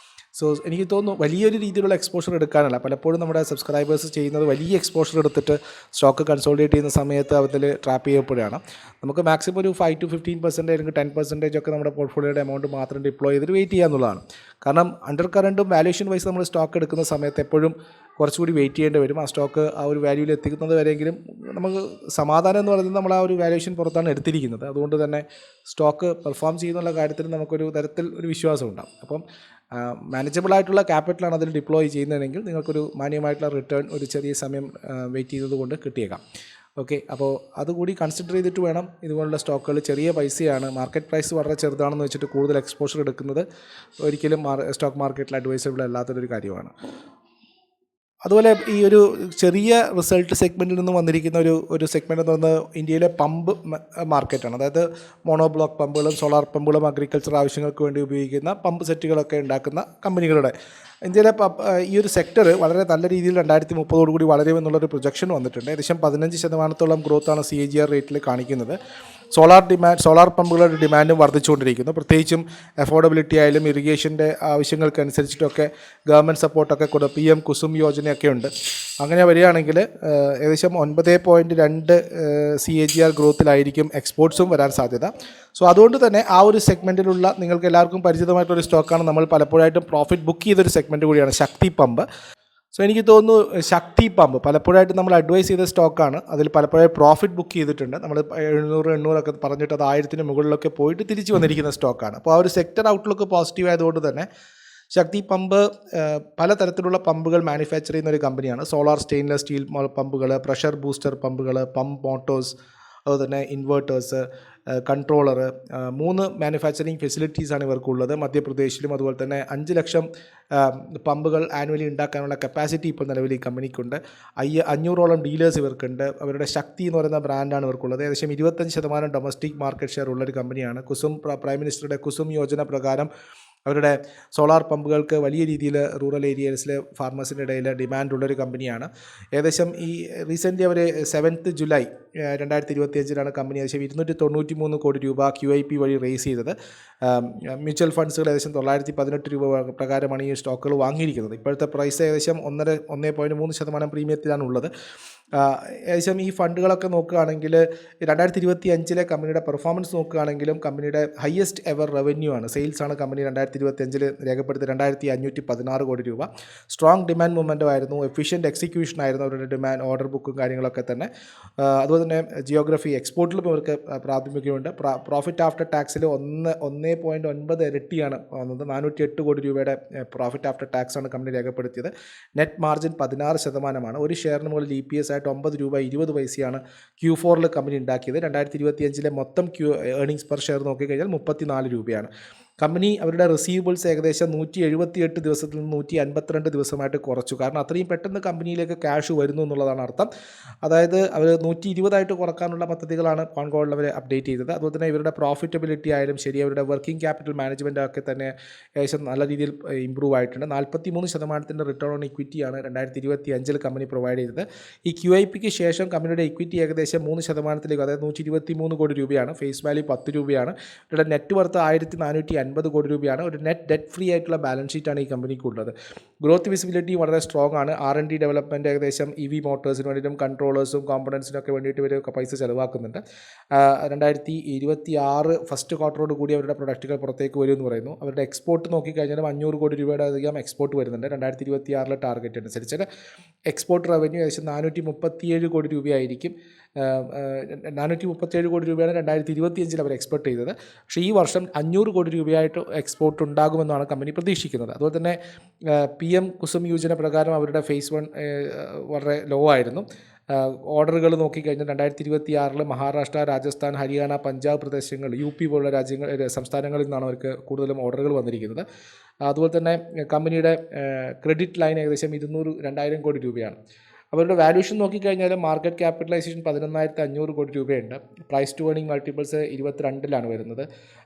സോ എനിക്ക് തോന്നുന്നു വലിയൊരു രീതിയിലുള്ള എക്സ്പോഷർ എടുക്കാനല്ല. പലപ്പോഴും നമ്മുടെ സബ്സ്ക്രൈബേഴ്സ് ചെയ്യുന്നത് വലിയ എക്സ്പോഷർ എടുത്തിട്ട് സ്റ്റോക്ക് കൺസോളിഡേറ്റ് ചെയ്യുന്ന സമയത്ത് അതിൽ ട്രാപ്പ് ചെയ്യപ്പെടുകയാണ്. നമുക്ക് മാക്സിമം ഒരു 5-15% അല്ലെങ്കിൽ 10% ഒക്കെ നമ്മുടെ പോർട്ട്ഫോളിയോയുടെ എമൗണ്ട് മാത്രം ഡിപ്ലോയ് ചെയ്തിട്ട് വെയിറ്റ് ചെയ്യുക എന്നുള്ളതാണ്. കാരണം അണ്ടർ കറണ്ടും വാല്യുവേഷൻ വൈസ് നമ്മൾ സ്റ്റോക്ക് എടുക്കുന്ന സമയത്ത് എപ്പോഴും കുറച്ചുകൂടി വെയിറ്റ് ചെയ്യേണ്ടി വരും. ആ സ്റ്റോക്ക് ആ ഒരു വാല്യൂവിൽ എത്തിക്കുന്നത് വരെയെങ്കിലും നമുക്ക് സമാധാനം എന്ന് പറയുന്നത് നമ്മൾ ആ ഒരു വാല്യുവേഷൻ പുറത്താണ് എടുത്തിരിക്കുന്നത്. അതുകൊണ്ട് തന്നെ സ്റ്റോക്ക് പെർഫോം ചെയ്യുന്നുള്ള കാര്യത്തിൽ നമുക്കൊരു തരത്തിൽ ഒരു വിശ്വാസം ഉണ്ടാകും. അപ്പം മാനേജബിൾ ആയിട്ടുള്ള ക്യാപിറ്റലാണ് അതിൽ ഡിപ്ലോയ് ചെയ്യുന്നതെങ്കിൽ നിങ്ങൾക്കൊരു മാന്യമായിട്ടുള്ള റിട്ടേൺ ഒരു ചെറിയ സമയം വെയിറ്റ് ചെയ്തത് കൊണ്ട് കിട്ടിയേക്കാം. ഓക്കെ, അപ്പോൾ അതുകൂടി കൺസിഡർ ചെയ്തിട്ട് വേണം ഇതുപോലുള്ള സ്റ്റോക്കുകൾ. ചെറിയ പൈസയാണ്, മാർക്കറ്റ് പ്രൈസ് വളരെ ചെറുതാണെന്ന് വെച്ചിട്ട് കൂടുതൽ എക്സ്പോഷർ എടുക്കുന്നത് ഒരിക്കലും സ്റ്റോക്ക് മാർക്കറ്റിൽ അഡ്വൈസബിൾ അല്ലാത്തൊരു കാര്യമാണ്. അതുപോലെ ഈ ഒരു ചെറിയ റിസൾട്ട് സെഗ്മെൻറ്റിൽ നിന്നും വന്നിരിക്കുന്ന ഒരു സെഗ്മെൻറ്റ് എന്ന് പറയുന്നത് ഇന്ത്യയിലെ പമ്പ് മാർക്കറ്റാണ്. അതായത് മോണോ ബ്ലോക്ക് പമ്പുകളും സോളാർ പമ്പുകളും അഗ്രികൾച്ചർ ആവശ്യങ്ങൾക്ക് വേണ്ടി ഉപയോഗിക്കുന്ന പമ്പ് സെറ്റുകളൊക്കെ ഉണ്ടാക്കുന്ന കമ്പനികളുടെ ഇന്ത്യയിലെ ഈ ഒരു സെക്ടർ വളരെ നല്ല രീതിയിൽ 2030 കൂടി വളരുമെന്നുള്ളൊരു പ്രൊജക്ഷൻ വന്നിട്ടുണ്ട്. ഏകദേശം 15% ഗ്രോത്താണ് CAGR റേറ്റിൽ കാണിക്കുന്നത്. സോളാർ പമ്പുകളുടെ ഡിമാൻഡും വർദ്ധിച്ചുകൊണ്ടിരിക്കുന്നു. പ്രത്യേകിച്ചും അഫോർഡബിലിറ്റി ആയാലും ഇറിഗേഷൻ്റെ ആവശ്യങ്ങൾക്കനുസരിച്ചിട്ടൊക്കെ ഗവൺമെൻറ് സപ്പോർട്ടൊക്കെ കൊടുക്കും. PM കുസും യോജനയൊക്കെ ഉണ്ട്. അങ്ങനെ വരികയാണെങ്കിൽ ഏകദേശം 9.2 CAGR ഗ്രോത്തിലായിരിക്കും എക്സ്പോർട്സും വരാൻ സാധ്യത. സോ അതുകൊണ്ട് തന്നെ ആ ഒരു സെഗ്മെൻറ്റിലുള്ള നിങ്ങൾക്ക് എല്ലാവർക്കും പരിചിതമായിട്ടൊരു സ്റ്റോക്കാണ്, നമ്മൾ പലപ്പോഴായിട്ടും പ്രോഫിറ്റ് ബുക്ക് ചെയ്തൊരു സെഗ്മെൻറ്റ് കൂടിയാണ് ശക്തി പമ്പ്. സോ എനിക്ക് തോന്നുന്നു ശക്തി പമ്പ് പലപ്പോഴായിട്ട് നമ്മൾ അഡ്വൈസ് ചെയ്ത സ്റ്റോക്കാണ്. അതിൽ പലപ്പോഴായി പ്രോഫിറ്റ് ബുക്ക് ചെയ്തിട്ടുണ്ട്. നമ്മൾ 700-800 പറഞ്ഞിട്ട് അത് 1000-ന് മുകളിലൊക്കെ പോയിട്ട് തിരിച്ചു വന്നിരിക്കുന്ന സ്റ്റോക്കാണ്. അപ്പോൾ ആ ഒരു സെക്ടർ ഔട്ട്ലുക്ക് പോസിറ്റീവ് ആയതുകൊണ്ട് തന്നെ ശക്തി പമ്പ് പലതരത്തിലുള്ള പമ്പുകൾ മാനുഫാക്ചർ ചെയ്യുന്ന ഒരു കമ്പനിയാണ്. സോളാർ സ്റ്റെയിൻലെസ് സ്റ്റീൽ പമ്പുകൾ, പ്രഷർ ബൂസ്റ്റർ പമ്പുകൾ, പമ്പ് മോട്ടോഴ്സ്, അതുപോലെ തന്നെ ഇൻവേർട്ടേഴ്സ്, കൺട്രോളർ, 3 മാനുഫാക്ചറിങ് ഫെസിലിറ്റീസാണ് ഇവർക്കുള്ളത് മധ്യപ്രദേശിലും. അതുപോലെ തന്നെ 5 ലക്ഷം പമ്പുകൾ ആനുവലി ഉണ്ടാക്കാനുള്ള കപ്പാസിറ്റി ഇപ്പോൾ നിലവിൽ ഈ കമ്പനിക്കുണ്ട്. 500ഓളം ഡീലേഴ്സ് ഇവർക്കുണ്ട്. അവരുടെ ശക്തി എന്ന് പറയുന്ന ബ്രാൻഡാണ് ഇവർക്കുള്ളത്. ഏകദേശം 25% ഡൊമസ്റ്റിക് മാർക്കറ്റ് ഷെയർ ഉള്ളൊരു കമ്പനിയാണ്. പ്രൈം മിനിസ്റ്ററുടെ കുസും യോജന പ്രകാരം അവരുടെ സോളാർ പമ്പുകൾക്ക് വലിയ രീതിയിൽ റൂറൽ ഏരിയസിലെ ഫാർമേഴ്സിൻ്റെ ഇടയിൽ ഡിമാൻഡുള്ളൊരു കമ്പനിയാണ്. ഏകദേശം ഈ റീസെൻ്റ്ലി അവർ 7th ജൂലൈ 2025 കമ്പനി ഏകദേശം 293 കോടി രൂപ QIP വഴി റേസ് ചെയ്തത്. മ്യൂച്വൽ ഫണ്ട്സുകൾ ഏകദേശം 918 രൂപ പ്രകാരമാണ് ഈ സ്റ്റോക്കുകൾ വാങ്ങിയിരിക്കുന്നത്. ഇപ്പോഴത്തെ പ്രൈസ് ഏകദേശം 1.3% പ്രീമിയത്തിലാണ് ഉള്ളത്. ഏകദേശം ഈ ഫണ്ടുകളൊക്കെ നോക്കുകയാണെങ്കിൽ 2025 കമ്പനിയുടെ പെർഫോമൻസ് നോക്കുകയാണെങ്കിലും കമ്പനിയുടെ ഹയസ്റ്റ് എവർ റവന്യൂ ആണ്, സെയിൽസാണ് കമ്പനി 2025 രേഖപ്പെടുത്തി 2516 കോടി രൂപ. സ്ട്രോങ് ഡിമാൻഡ് മൊമെൻറ്റം ആയിരുന്നു, എഫിഷ്യൻറ്റ് എക്സിക്യൂഷൻ ആയിരുന്നു അവരുടെ ഡിമാൻഡ്, ഓർഡർ ബുക്കും കാര്യങ്ങളൊക്കെ തന്നെ. അതുപോലെ തന്നെ ജിയോഗ്രഫി എക്സ്പോർട്ടിലും ഇവർക്ക് പ്രാതിനിധ്യമുണ്ട്. പ്രോഫിറ്റ് ആഫ്റ്റർ ടാക്സിൽ 1.9 ഇരട്ടിയാണ് വന്നത്. 408 കോടി രൂപയുടെ പ്രോഫിറ്റ് ആഫ്റ്റർ ടാക്സാണ് കമ്പനി രേഖപ്പെടുത്തിയത്. Net margin 16%. ഒരു ഷെയറിന് മുകളിൽ EPS ആയിട്ട് 9 രൂപ 20 പൈസയാണ് Q4 കമ്പനി ഉണ്ടാക്കിയത്. 2025 മൊത്തം ഏർണിങ്സ് പെർ ഷെയർ നോക്കിക്കഴിഞ്ഞാൽ 34 രൂപയാണ്. കമ്പനി അവരുടെ റിസീവബിൾസ് ഏകദേശം 178 ദിവസത്തിൽ നിന്ന് 152 ദിവസമായിട്ട് കുറച്ചു. കാരണം അത്രയും പെട്ടെന്ന് കമ്പനിയിലേക്ക് ക്യാഷ് വരുന്നു എന്നുള്ളതാണ് അർത്ഥം. അതായത് അവർ 120 കുറക്കാനുള്ള പദ്ധതികളാണ് കോൺകോളിൽ അവർ അപ്ഡേറ്റ് ചെയ്തത്. അതുപോലെ തന്നെ ഇവരുടെ പ്രോഫിറ്റബിലിറ്റി ആയാലും ശരി, അവരുടെ വർക്കിംഗ് ക്യാപിറ്റൽ മാനേജ്മെൻറ്റ് ഒക്കെ തന്നെ ഏകദേശം നല്ല രീതിയിൽ ഇമ്പ്രൂവ് ആയിട്ടുണ്ട്. 43% റിട്ടേൺ ഓൺ ഇക്വിറ്റിയാണ് 2025 കമ്പനി പ്രൊവൈഡ് ചെയ്തത്. ഈ QIPക്ക് ശേഷം കമ്പനിയുടെ ഇക്വിറ്റി ഏകദേശം 3%, അതായത് 123 കോടി രൂപയാണ്. ഫേസ് വാല്യൂ 10 രൂപയാണ്. ഇവരുടെ നെറ്റ് വർത്ത് 1450 കോടി രൂപയാണ്. ഒരു നെറ്റ് ഡെറ്റ് ഫ്രീ ആയിട്ടുള്ള ബാലൻസ് ഷീറ്റാണ് ഈ കമ്പനിക്കുള്ളത്. ഗ്രോത്ത് വിസിബിലിറ്റി വളരെ സ്ട്രോങ് ആണ്. R&D ഡെവലപ്മെൻറ്റ് ഏകദേശം EV മോട്ടോഴ്സിന് വേണ്ടിയിട്ടും കൺട്രോളേഴ്സും കോമ്പണൻസിനൊക്കെ വേണ്ടിയിട്ട് ഇവർ പൈസ ചിലവാക്കുന്നുണ്ട്. 2026 ഫസ്റ്റ് ക്വാർട്ടറോട് കൂടി അവരുടെ പ്രൊഡക്റ്റുകൾ പുറത്തേക്ക് വരുമെന്ന് പറയുന്നു. അവരുടെ എക്സ്പോർട്ട് നോക്കിക്കഴിഞ്ഞാൽ 500 കോടി രൂപയുടെ അധികം എക്സ്പോർട്ട് വരുന്നുണ്ട്. 2026 ടാർഗറ്റ് അനുസരിച്ച് എക്സ്പോർട്ട് റവന്യൂ ഏകദേശം 437 കോടി രൂപയായിരിക്കും. 437 കോടി രൂപയാണ് 2025 അവർ എക്സ്പെക്ട് ചെയ്തത്. പക്ഷേ ഈ വർഷം 500 കോടി രൂപയായിട്ട് എക്സ്പോർട്ട് ഉണ്ടാകുമെന്നാണ് കമ്പനി പ്രതീക്ഷിക്കുന്നത്. അതുപോലെ തന്നെ PM കുസും യോജന പ്രകാരം അവരുടെ ഫേസ് 1 വളരെ ലോ ആയിരുന്നു. ഓർഡറുകൾ നോക്കിക്കഴിഞ്ഞാൽ 2026 മഹാരാഷ്ട്ര, രാജസ്ഥാൻ, ഹരിയാന, പഞ്ചാബ് പ്രദേശങ്ങൾ, UP പോലുള്ള സംസ്ഥാനങ്ങളിൽ നിന്നാണ് അവർക്ക് കൂടുതലും ഓർഡറുകൾ വന്നിരിക്കുന്നത്. അതുപോലെ തന്നെ കമ്പനിയുടെ ക്രെഡിറ്റ് ലൈൻ ഏകദേശം 200,000 കോടി രൂപയാണ്. അവരുടെ വാല്യൂഷൻ നോക്കിക്കഴിഞ്ഞാൽ മാർക്കറ്റ് ക്യാപിറ്റലൈസേഷൻ 11,500 കോടി രൂപയുണ്ട്. പ്രൈസ് ടു ഏർണിംഗ് മൾട്ടിപ്പിൾസ് 22 വരുന്നത്.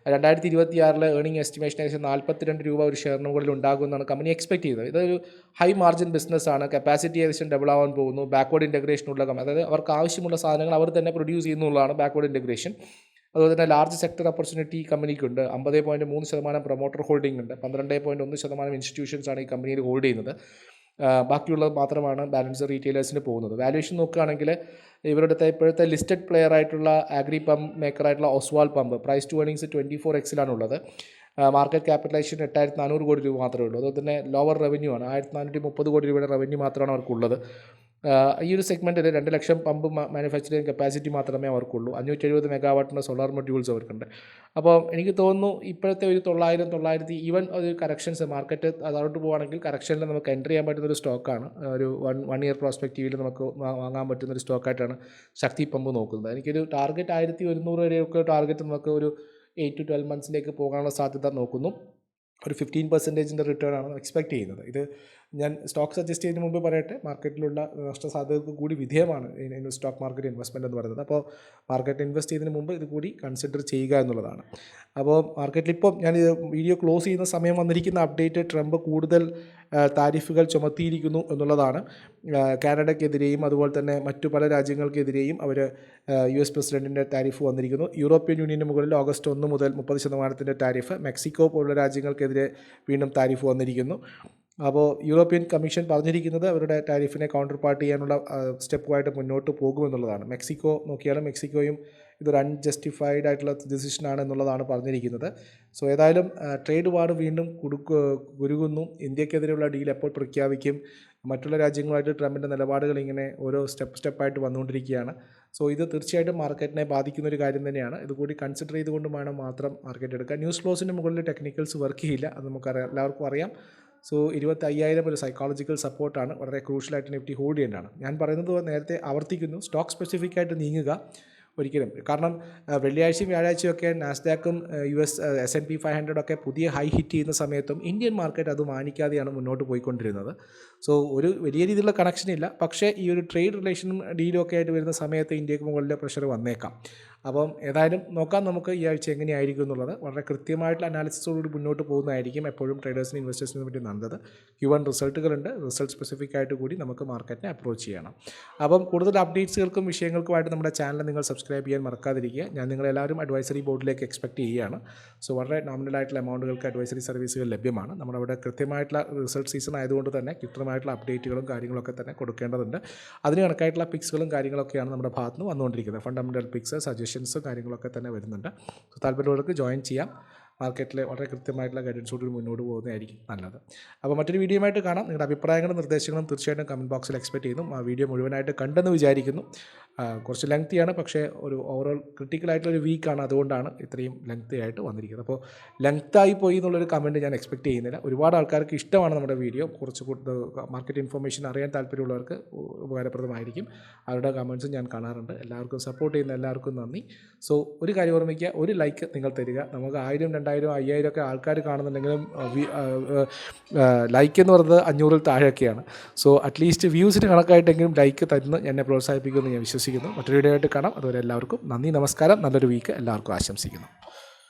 2026 ഏർണിംഗ് എസ്റ്റിമേഷൻ ഏകദേശം 42 രൂപ ഒരു ഷെയറിന് മുകളിൽ ഉണ്ടാകുമെന്നാണ് കമ്പനി എക്സ്പെക്ട് ചെയ്തത്. ഇതൊരു ഹൈ മാർജിൻ ബിസിനസ്സാണ്. കപ്പാസിറ്റി ഏകദേശം ഡബിൾ ആവാൻ പോകുന്നു. ബാക്ക്വേർഡ് ഇൻ്റഗ്രേഷനുള്ള അതായത് അവർക്ക് ആവശ്യമുള്ള സാധനങ്ങൾ അവർ തന്നെ പ്രൊഡ്യൂസ് ചെയ്യുന്നുള്ളതാണ് ബാക്ക്വേർഡ് ഇൻ്റഗ്രേഷൻ. അതുപോലെ തന്നെ ലാർജ് സെക്ടർ ഓപ്പർച്യൂണിറ്റി കമ്പനിക്കുണ്ട്. 50.3% പ്രൊമോട്ടർ ഹോൾഡിംഗ് ഉണ്ട്. 12.1% ഇൻസ്റ്റിറ്റ്യൂഷൻസാണ് ഈ കമ്പനിയിൽ ഹോൾഡ് ചെയ്യുന്നത്. ബാക്കിയുള്ളത് മാത്രമാണ് ബാലൻസ് റീറ്റെയിലേഴ്സിന് പോകുന്നത്. വാല്യൂഷൻ നോക്കുകയാണെങ്കിൽ ഇവരുടെ ഇപ്പോഴത്തെ ലിസ്റ്റഡ് പ്ലെയർ ആയിട്ടുള്ള ആഗ്രി പമ്പ് മേക്കറായിട്ടുള്ള Oswal pump price to earnings 24x market capitalisation 8,400 crore രൂപ മാത്രമേ ഉള്ളൂ. അതുപോലെ തന്നെ ലോവർ റവന്യൂ ആണ്. 1,430 കോടി രൂപയുടെ റവന്യൂ മാത്രമാണ് അവർക്കുള്ളത്. ഈ ഒരു സെഗ്മെൻറ്റിൽ 2 ലക്ഷം പമ്പ് മാനുഫാക്ചറിങ് കപ്പാസിറ്റി മാത്രമേ അവർക്കുള്ളൂ. 570 മെഗാവാട്ടിൻ്റെ സോളാർ മൊഡ്യൂൾസ് അവർക്കുണ്ട്. അപ്പോൾ എനിക്ക് തോന്നുന്നു ഇപ്പോഴത്തെ ഒരു 900 ഈവൻ ഒരു കറക്ഷൻസ് മാർക്കറ്റ് അതോട്ട് പോവുകയാണെങ്കിൽ കറക്ഷനിൽ നമുക്ക് എൻ്റർ ചെയ്യാൻ പറ്റുന്നൊരു സ്റ്റോക്കാണ്. ഒരു വൺ ഇയർ പ്രോസ്പെക്റ്റീവിൽ നമുക്ക് വാങ്ങാൻ പറ്റുന്നൊരു സ്റ്റോക്കായിട്ടാണ് ശക്തി പമ്പ് നോക്കുന്നത്. എനിക്കൊരു ടാർഗറ്റ് 1100 വരെയൊക്കെ ടാർഗറ്റ് നമുക്ക് ഒരു 8 to 12 മന്ത്സിലേക്ക് പോകാനുള്ള സാധ്യത നോക്കുന്നു. ഒരു 15% റിട്ടേൺ ആണ് എക്സ്പെക്റ്റ് ചെയ്യുന്നത്. ഇത് ഞാൻ സ്റ്റോക്ക് സജസ്റ്റ് ചെയ്യുന്നതിന് മുമ്പ് പറയട്ടെ, മാർക്കറ്റിലുള്ള നഷ്ടസാധ്യതകൾക്ക് കൂടി വിധേയമാണ് സ്റ്റോക്ക് മാർക്കറ്റ് ഇൻവെസ്റ്റ്മെൻറ്റ് എന്ന് പറയുന്നത്. അപ്പോൾ മാർക്കറ്റ് ഇൻവെസ്റ്റ് ചെയ്യുന്നതിന് മുമ്പ് ഇത് കൂടി കൺസിഡർ ചെയ്യുക എന്നുള്ളതാണ്. അപ്പോൾ മാർക്കറ്റിൽ ഇപ്പം ഞാൻ വീഡിയോ ക്ലോസ് ചെയ്യുന്ന സമയം വന്നിരിക്കുന്ന അപ്ഡേറ്റ്, ട്രംപ് കൂടുതൽ താരിഫുകൾ ചുമത്തിയിരിക്കുന്നു എന്നുള്ളതാണ്. കാനഡയ്ക്കെതിരെയും അതുപോലെ തന്നെ മറ്റു പല രാജ്യങ്ങൾക്കെതിരെയും US പ്രസിഡൻറ്റിൻ്റെ താരിഫ് വന്നിരിക്കുന്നു. യൂറോപ്യൻ യൂണിയന് മുകളിൽ ഓഗസ്റ്റ് 1 മുതൽ 30% താരിഫ്. മെക്സിക്കോ പോലുള്ള രാജ്യങ്ങൾക്കെതിരെ വീണ്ടും താരിഫ് വന്നിരിക്കുന്നു. അപ്പോൾ യൂറോപ്യൻ കമ്മീഷൻ പറഞ്ഞിരിക്കുന്നത് അവരുടെ ടാരിഫിനെ കൗണ്ടർ പാർട്ട് ചെയ്യാനുള്ള സ്റ്റെപ്പുമായിട്ട് മുന്നോട്ട് പോകുമെന്നുള്ളതാണ്. മെക്സിക്കോ നോക്കിയാലും മെക്സിക്കോയും ഇതൊരു അൺജസ്റ്റിഫൈഡ് ആയിട്ടുള്ള ഡിസിഷനാണ് എന്നുള്ളതാണ് പറഞ്ഞിരിക്കുന്നത്. സോ ഏതായാലും ട്രേഡ് വാർ വീണ്ടും കുരുകുന്നു. ഇന്ത്യക്കെതിരെയുള്ള ഡീൽ എപ്പോൾ പ്രഖ്യാപിക്കും? മറ്റുള്ള രാജ്യങ്ങളുമായിട്ട് ട്രംപിൻ്റെ നിലപാടുകൾ ഇങ്ങനെ ഓരോ സ്റ്റെപ്പായിട്ട് വന്നുകൊണ്ടിരിക്കുകയാണ്. സോ ഇത് തീർച്ചയായിട്ടും മാർക്കറ്റിനെ ബാധിക്കുന്ന ഒരു കാര്യം തന്നെയാണ്. ഇതുകൂടി കൺസിഡർ ചെയ്തുകൊണ്ട് വേണം മാത്രം മാർക്കറ്റ് എടുക്കുക. ന്യൂസ് ഫ്ലോസിൻ്റെ മുകളിൽ ടെക്നിക്കൽസ് വർക്ക് ചെയ്യില്ല, അത് എല്ലാവർക്കും അറിയാം. സോ 25,000 ഒരു സൈക്കോളജിക്കൽ സപ്പോർട്ടാണ്, വളരെ ക്രൂഷ്യലായിട്ട് നിഫ്റ്റി ഹോൾഡ് ചെയ്യേണ്ടതാണ്. ഞാൻ പറയുന്നത് നേരത്തെ ആവർത്തിക്കുന്നു, സ്റ്റോക്ക് സ്പെസിഫിക് ആയിട്ട് നീങ്ങുക ഒരിക്കലും. കാരണം വെള്ളിയാഴ്ചയും വ്യാഴാഴ്ചയൊക്കെ നാസ്ഡാക്കും S&P 500 ഒക്കെ പുതിയ ഹൈ ഹിറ്റ് ചെയ്യുന്ന സമയത്തും ഇന്ത്യൻ മാർക്കറ്റ് അത് മാനിക്കാതെയാണ് മുന്നോട്ട് പോയിക്കൊണ്ടിരുന്നത്. സോ ഒരു വലിയ രീതിയിലുള്ള കണക്ഷൻ ഇല്ല. പക്ഷേ ഈ ഒരു ട്രേഡ് റിലേഷനും ഡീലും ഒക്കെ ആയിട്ട് വരുന്ന സമയത്ത് ഇന്ത്യക്ക് മുകളിലെ പ്രഷർ വന്നേക്കാം. അപ്പം ഏതായാലും നോക്കാം നമുക്ക് ഈ ആഴ്ച എങ്ങനെയായിരിക്കും എന്നുള്ളത്. വളരെ കൃത്യമായിട്ടുള്ള അനാലിസിസോടുകൂടി മുന്നോട്ട് പോകുന്നതായിരിക്കും എപ്പോഴും ട്രേഡേഴ്സിനും ഇൻവെസ്റ്റേഴ്സിനും വേണ്ടി നല്ലത്. Q1 റിസൾട്ടുകളുണ്ട്, റിസൾട്ട് സ്പെസിഫിക് ആയിട്ട് കൂടി നമുക്ക് മാർക്കറ്റിനെ അപ്രോച്ച് ചെയ്യണം. അപ്പം കൂടുതൽ അപ്ഡേറ്റ്സുകൾക്കും വിഷയങ്ങൾക്കുമായിട്ട് നമ്മുടെ ചാനൽ നിങ്ങൾ സബ്സ്ക്രൈബ് ചെയ്യാൻ മറക്കാതിരിക്കുക. ഞാൻ നിങ്ങളെല്ലാവരും അഡ്വൈസറി ബോർഡിലേക്ക് എക്സ്പെക്റ്റ് ചെയ്യുകയാണ്. സോ വളരെ നോമിനലായിട്ടുള്ള എമൗണ്ടുകൾക്ക് അഡ്വൈസറി സർവീസുകൾ ലഭ്യമാണ്. നമ്മുടെ കൃത്യമായിട്ടുള്ള റിസൾട്ട് സീസൺ ആയതുകൊണ്ട് തന്നെ കൃത്യമായിട്ടുള്ള അപ്ഡേറ്റുകളും കാര്യങ്ങളൊക്കെ തന്നെ കൊടുക്കേണ്ടതുണ്ട്. അതിന് കണക്കായിട്ടുള്ള പിക്സുകളും കാര്യങ്ങളൊക്കെയാണ് നമ്മുടെ ഭാഗത്ത് നിന്ന് വന്നുകൊണ്ടിരിക്കുന്നത്. ഫണ്ടമെൻ്റൽ പിക്സ്, സജഷൻസും കാര്യങ്ങളൊക്കെ തന്നെ വരുന്നുണ്ട്. സോ താല്പര്യമുള്ളവർക്ക് ജോയിൻ ചെയ്യാം. മാർക്കറ്റിൽ വളരെ കൃത്യമായിട്ടുള്ള ഗൈഡൻസോട് മുന്നോട്ട് പോകുന്നതായിരിക്കും നല്ലത്. അപ്പോൾ മറ്റൊരു വീഡിയോയുമായിട്ട് കാണാം. നിങ്ങളുടെ അഭിപ്രായങ്ങളും നിർദ്ദേശങ്ങളും തീർച്ചയായിട്ടും കമൻറ്റ് ബോക്സിൽ എക്സ്പെക്റ്റ് ചെയ്യുന്നു. ആ വീഡിയോ മുഴുവനായിട്ട് കണ്ടെന്ന് വിചാരിക്കുന്നു. കുറച്ച് ലെങ്തിയാണ്, പക്ഷേ ഒരു ഓവറോൾ ക്രിട്ടിക്കലായിട്ടുള്ളൊരു വീക്കാണ്, അതുകൊണ്ടാണ് ഇത്രയും ലെങ്തി ആയിട്ട് വന്നിരിക്കുന്നത്. അപ്പോൾ ലെങ്തായി പോയി എന്നുള്ളൊരു കമൻറ്റ് ഞാൻ എക്സ്പെക്റ്റ് ചെയ്യുന്നില്ല. ഒരുപാട് ആൾക്കാർക്ക് ഇഷ്ടമാണ് നമ്മുടെ വീഡിയോ. കുറച്ച് മാർക്കറ്റ് ഇൻഫർമേഷൻ അറിയാൻ താല്പര്യമുള്ളവർക്ക് ഉപകാരപ്രദമായിരിക്കും. അവരുടെ കമൻറ്റ്സും ഞാൻ കാണാറുണ്ട്. എല്ലാവർക്കും സപ്പോർട്ട് ചെയ്യുന്ന എല്ലാവർക്കും നന്ദി. സോ ഒരു കാര്യം ഓർമ്മിക്കുക, ഒരു ലൈക്ക് നിങ്ങൾ തരിക. നമുക്ക് 1000, 2000, 5000 ഒക്കെ ആൾക്കാർ കാണുന്നുണ്ടെങ്കിലും ലൈക്ക് എന്ന് പറയുന്നത് 500-ൽ താഴെയൊക്കെയാണ്. സോ അറ്റ്ലീസ്റ്റ് വ്യൂസിന് കണക്കായിട്ടെങ്കിലും ലൈക്ക് തരുന്ന എന്നെ പ്രോത്സാഹിപ്പിക്കുമെന്ന് ഞാൻ വിശ്വസിക്കുന്നു. മറ്റൊരു വീഡിയോ ആയിട്ട് കാണാം. അതുവരെ എല്ലാവർക്കും നന്ദി, നമസ്കാരം. നല്ലൊരു വീക്ക് എല്ലാവർക്കും ആശംസിക്കുന്നു.